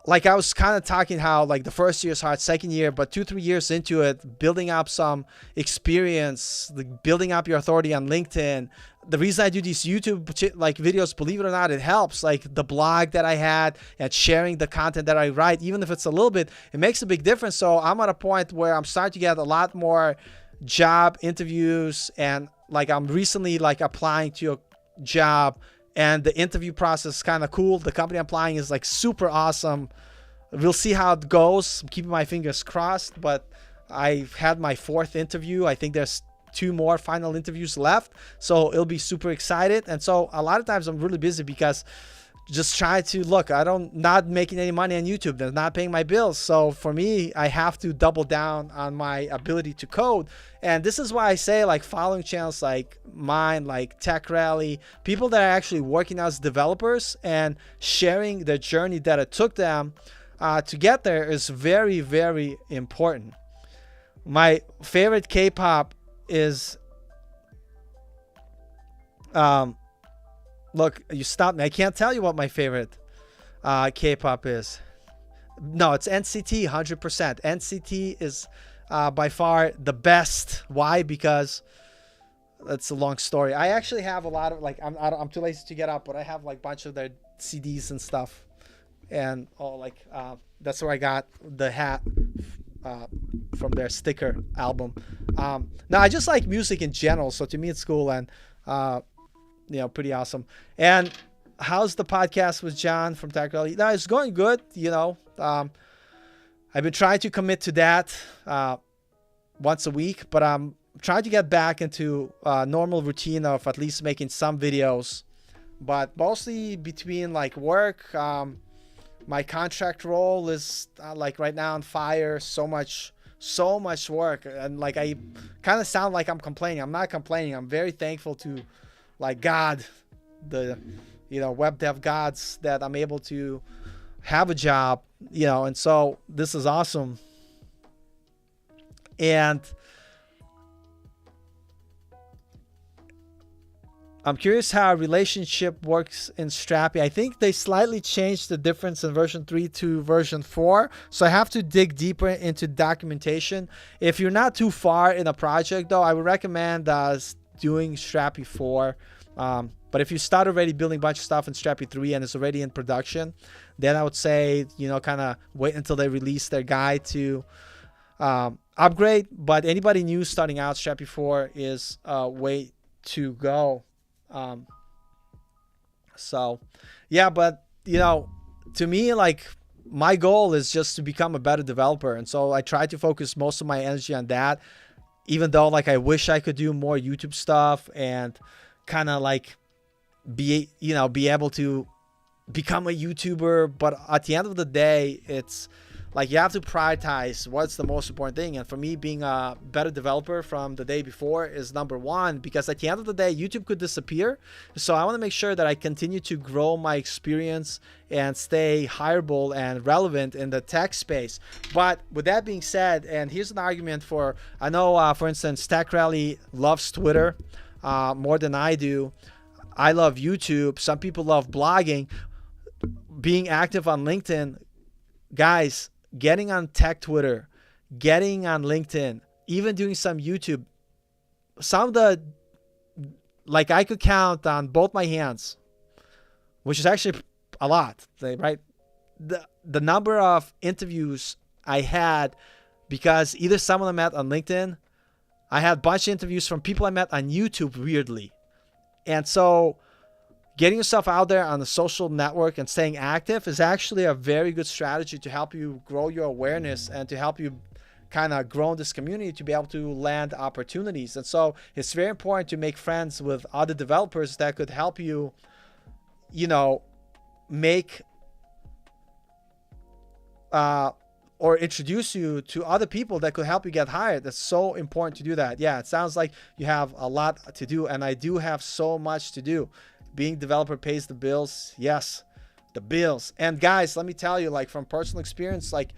like I was kind of talking how like the first year is hard, second year, but 2-3 years into it, building up some experience, like building up your authority on LinkedIn. The reason I do these YouTube like videos, believe it or not, it helps. Like the blog that I had and sharing the content that I write, even if it's a little bit, it makes a big difference. So I'm at a point where I'm starting to get a lot more job interviews, and like I'm recently like applying to a job, and the interview process is kind of cool. The company I'm applying is like super awesome. We'll see how it goes. I'm keeping my fingers crossed, but I've had my 4th interview. I think there's 2 more final interviews left, so it'll be super excited. And so a lot of times I'm really busy because just trying to look, not making any money on YouTube. They're not paying my bills. So for me, I have to double down on my ability to code. And this is why I say, like, following channels like mine, like Tech Rally, people that are actually working as developers and sharing the journey that it took them to get there is very important. My favorite K-pop is look, you stopped me. I can't tell you what my favorite K-pop is. No, it's NCT, 100%. NCT is by far the best. Why? Because that's a long story. I actually have a lot of like I'm too lazy to get up, but I have like a bunch of their CDs and stuff, and that's where I got the hat from their sticker album. Now I just like music in general, so to me it's cool and pretty awesome. And how's the podcast with John from TechRally? No, it's going good. I've been trying to commit to that once a week, but I'm trying to get back into a normal routine of at least making some videos, but mostly between like work. My contract role is like right now on fire. So much work, and like I kind of sound like I'm complaining. I'm not complaining. I'm very thankful to like God, the web dev gods, that I'm able to have a job, and so this is awesome. And I'm curious how a relationship works in Strapi. I think they slightly changed the difference in version 3 to version 4. So I have to dig deeper into documentation. If you're not too far in a project, though, I would recommend doing Strapi 4. But if you start already building a bunch of stuff in Strapi 3 and it's already in production, then I would say, kind of wait until they release their guide to upgrade. But anybody new starting out, Strapi 4 is a way to go. So yeah, but to me, like, my goal is just to become a better developer, and so I try to focus most of my energy on that, even though like I wish I could do more YouTube stuff and kind of like be able to become a YouTuber. But at the end of the day, it's like you have to prioritize what's the most important thing. And for me, being a better developer from the day before is number one, because at the end of the day, YouTube could disappear. So I want to make sure that I continue to grow my experience and stay hireable and relevant in the tech space. But with that being said, and here's an argument for, I know, for instance, TechRally loves Twitter more than I do. I love YouTube. Some people love blogging. Being active on LinkedIn, guys, getting on tech Twitter, getting on LinkedIn, even doing some YouTube, some of the, like, I could count on both my hands, which is actually a lot, right? The number of interviews I had, because either someone I met on LinkedIn, I had a bunch of interviews from people I met on YouTube, weirdly. And so getting yourself out there on the social network and staying active is actually a very good strategy to help you grow your awareness and to help you kind of grow in this community to be able to land opportunities. And so it's very important to make friends with other developers that could help you, make or introduce you to other people that could help you get hired. That's so important to do that. Yeah, it sounds like you have a lot to do, and I do have so much to do. Being developer pays the bills. Yes, the bills. And guys, let me tell you, like, from personal experience, like,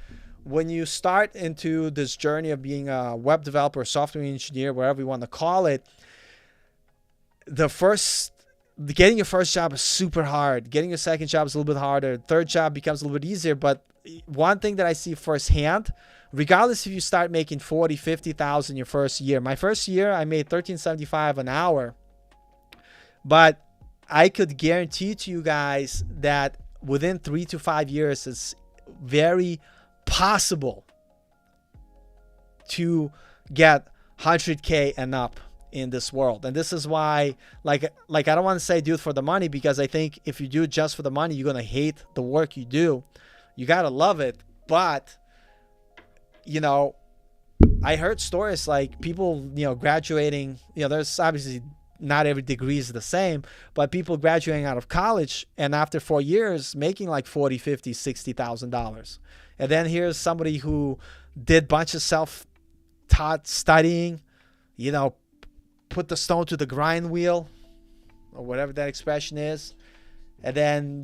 when you start into this journey of being a web developer, software engineer, whatever you want to call it, getting your first job is super hard. Getting your second job is a little bit harder. Third job becomes a little bit easier. But one thing that I see firsthand, regardless if you start making 40, 50,000 your first year. My first year, I made $13.75 an hour. But I could guarantee to you guys that within 3 to 5 years, it's very possible to get 100K and up in this world. And this is why, like I don't want to say do it for the money, because I think if you do it just for the money, you're going to hate the work you do. You got to love it. But, I heard stories like people, graduating, there's obviously not every degree is the same, but people graduating out of college and after 4 years making like $40,000, $50,000, $60,000. And then here's somebody who did a bunch of self-taught studying, put the stone to the grind wheel, or whatever that expression is. And then,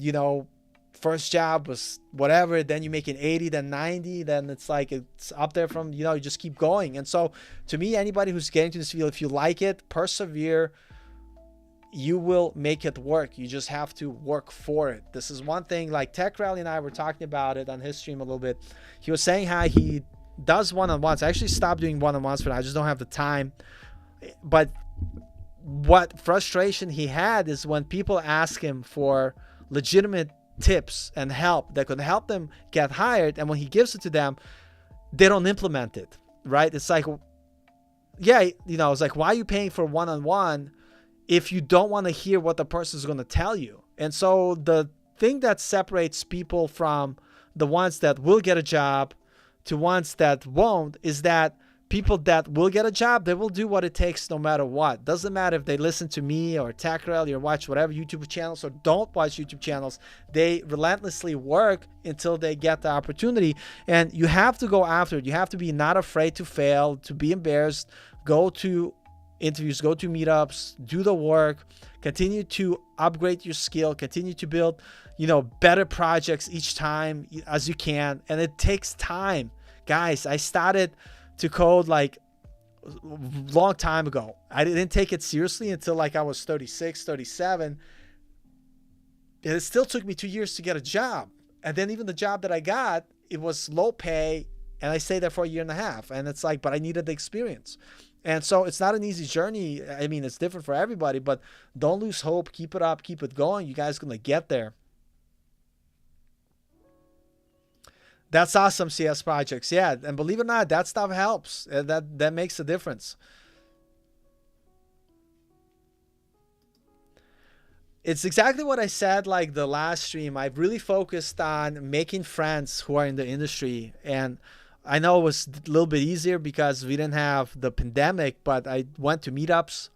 first job was whatever, then you're making 80, then 90, then it's like it's up there from, you just keep going. And so to me, anybody who's getting to this field, if you like it, persevere, you will make it work. You just have to work for it. This is one thing, like TechRally and I were talking about it on his stream a little bit. He was saying how he does one-on-ones. I actually stopped doing one-on-ones for now. I just don't have the time. But what frustration he had is when people ask him for legitimate tips and help that could help them get hired, and when he gives it to them, they don't implement it, right? It's like, yeah, it's like, why are you paying for one-on-one if you don't want to hear what the person is going to tell you? And so the thing that separates people from the ones that will get a job to ones that won't is that people that will get a job, they will do what it takes no matter what. Doesn't matter if they listen to me or TechRally or watch whatever YouTube channels or don't watch YouTube channels. They relentlessly work until they get the opportunity. And you have to go after it. You have to be not afraid to fail, to be embarrassed. Go to interviews, go to meetups, do the work, continue to upgrade your skill, continue to build, better projects each time as you can. And it takes time. Guys, I started to code like a long time ago. I didn't take it seriously until like I was 36, 37. And it still took me 2 years to get a job. And then even the job that I got, it was low pay, and I stayed there for a year and a half. And it's like, but I needed the experience. And so it's not an easy journey. I mean, it's different for everybody, but don't lose hope. Keep it up, keep it going. You guys are going to get there. That's awesome, CS projects. Yeah, and believe it or not, that stuff helps. That makes a difference. It's exactly what I said like the last stream. I've really focused on making friends who are in the industry. And I know it was a little bit easier because we didn't have the pandemic, but I went to meetups.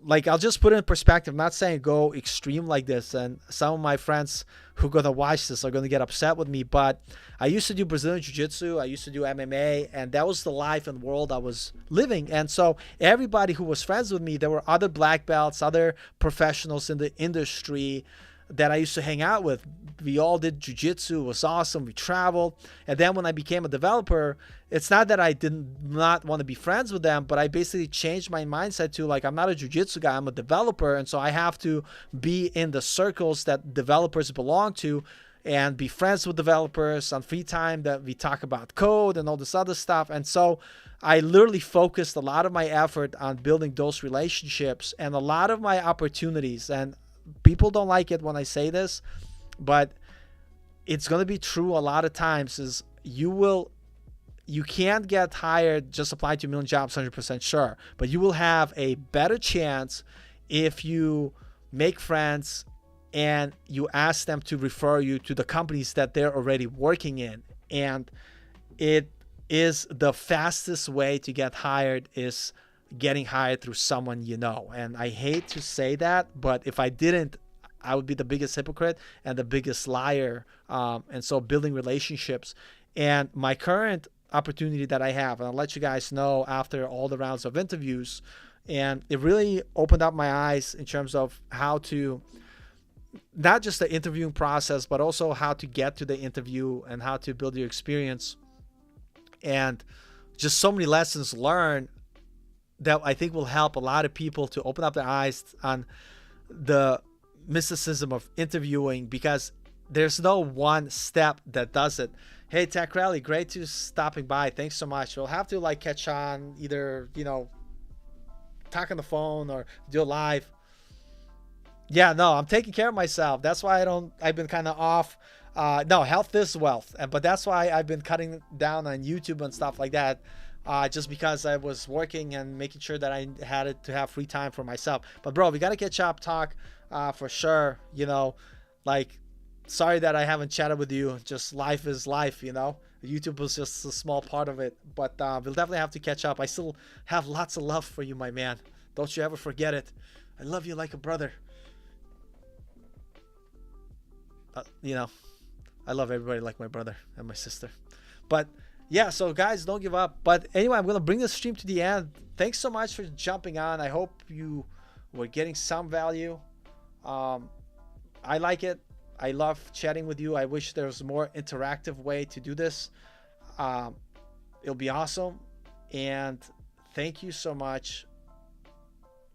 Like, I'll just put it in perspective. I'm not saying go extreme like this, and some of my friends who are going to watch this are going to get upset with me, but I used to do Brazilian Jiu-Jitsu, I used to do MMA, and that was the life and world I was living. And so everybody who was friends with me, there were other black belts, other professionals in the industry that I used to hang out with. We all did jiu-jitsu. It was awesome. We traveled. And then when I became a developer, it's not that I did not want to be friends with them, but I basically changed my mindset to like, I'm not a jiu-jitsu guy, I'm a developer. And so I have to be in the circles that developers belong to and be friends with developers on free time that we talk about code and all this other stuff. And so I literally focused a lot of my effort on building those relationships and a lot of my opportunities. And people don't like it when I say this, but it's going to be true a lot of times is you can't get hired just apply to a million jobs 100% sure, but you will have a better chance if you make friends and you ask them to refer you to the companies that they're already working in. And it is the fastest way to get hired is getting hired through someone you know. And I hate to say that, but if I didn't, I would be the biggest hypocrite and the biggest liar. And so building relationships. And my current opportunity that I have, and I'll let you guys know after all the rounds of interviews, and it really opened up my eyes in terms of how to, not just the interviewing process, but also how to get to the interview and how to build your experience. And just so many lessons learned that I think will help a lot of people to open up their eyes on the mysticism of interviewing, because there's no one step that does it. Hey, Tech Rally, great to stopping by. Thanks so much. We'll have to like catch on, either, talk on the phone or do a live. Yeah, no, I'm taking care of myself. That's why I've been kind of off. No, health is wealth. But that's why I've been cutting down on YouTube and stuff like that. Just because I was working and making sure that I had to have free time for myself. But bro, we got to catch up, talk for sure. Like, sorry that I haven't chatted with you. Just life is life, YouTube was just a small part of it. But we'll definitely have to catch up. I still have lots of love for you, my man. Don't you ever forget it. I love you like a brother. I love everybody like my brother and my sister. But yeah, so guys, don't give up. But anyway, I'm going to bring this stream to the end. Thanks so much for jumping on. I hope you were getting some value. I like it. I love chatting with you. I wish there was a more interactive way to do this. It'll be awesome. And thank you so much.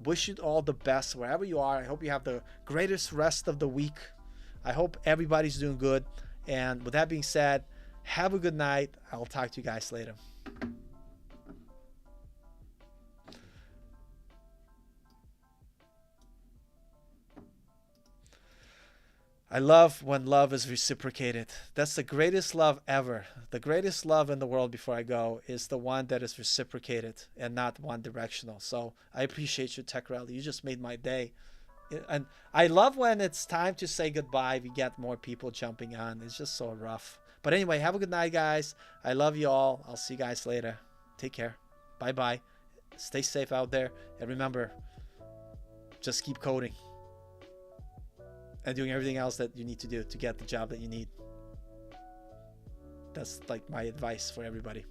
Wish you all the best wherever you are. I hope you have the greatest rest of the week. I hope everybody's doing good. And with that being said, have a good night. I'll talk to you guys later. I love when love is reciprocated. That's the greatest love ever. The greatest love in the world before I go is the one that is reciprocated and not one directional. So I appreciate you, Tech Rally. You just made my day. And I love when it's time to say goodbye. We get more people jumping on. It's just so rough. But anyway, have a good night, guys. I love you all. I'll see you guys later. Take care. Bye-bye. Stay safe out there. And remember, just keep coding and doing everything else that you need to do to get the job that you need. That's like my advice for everybody.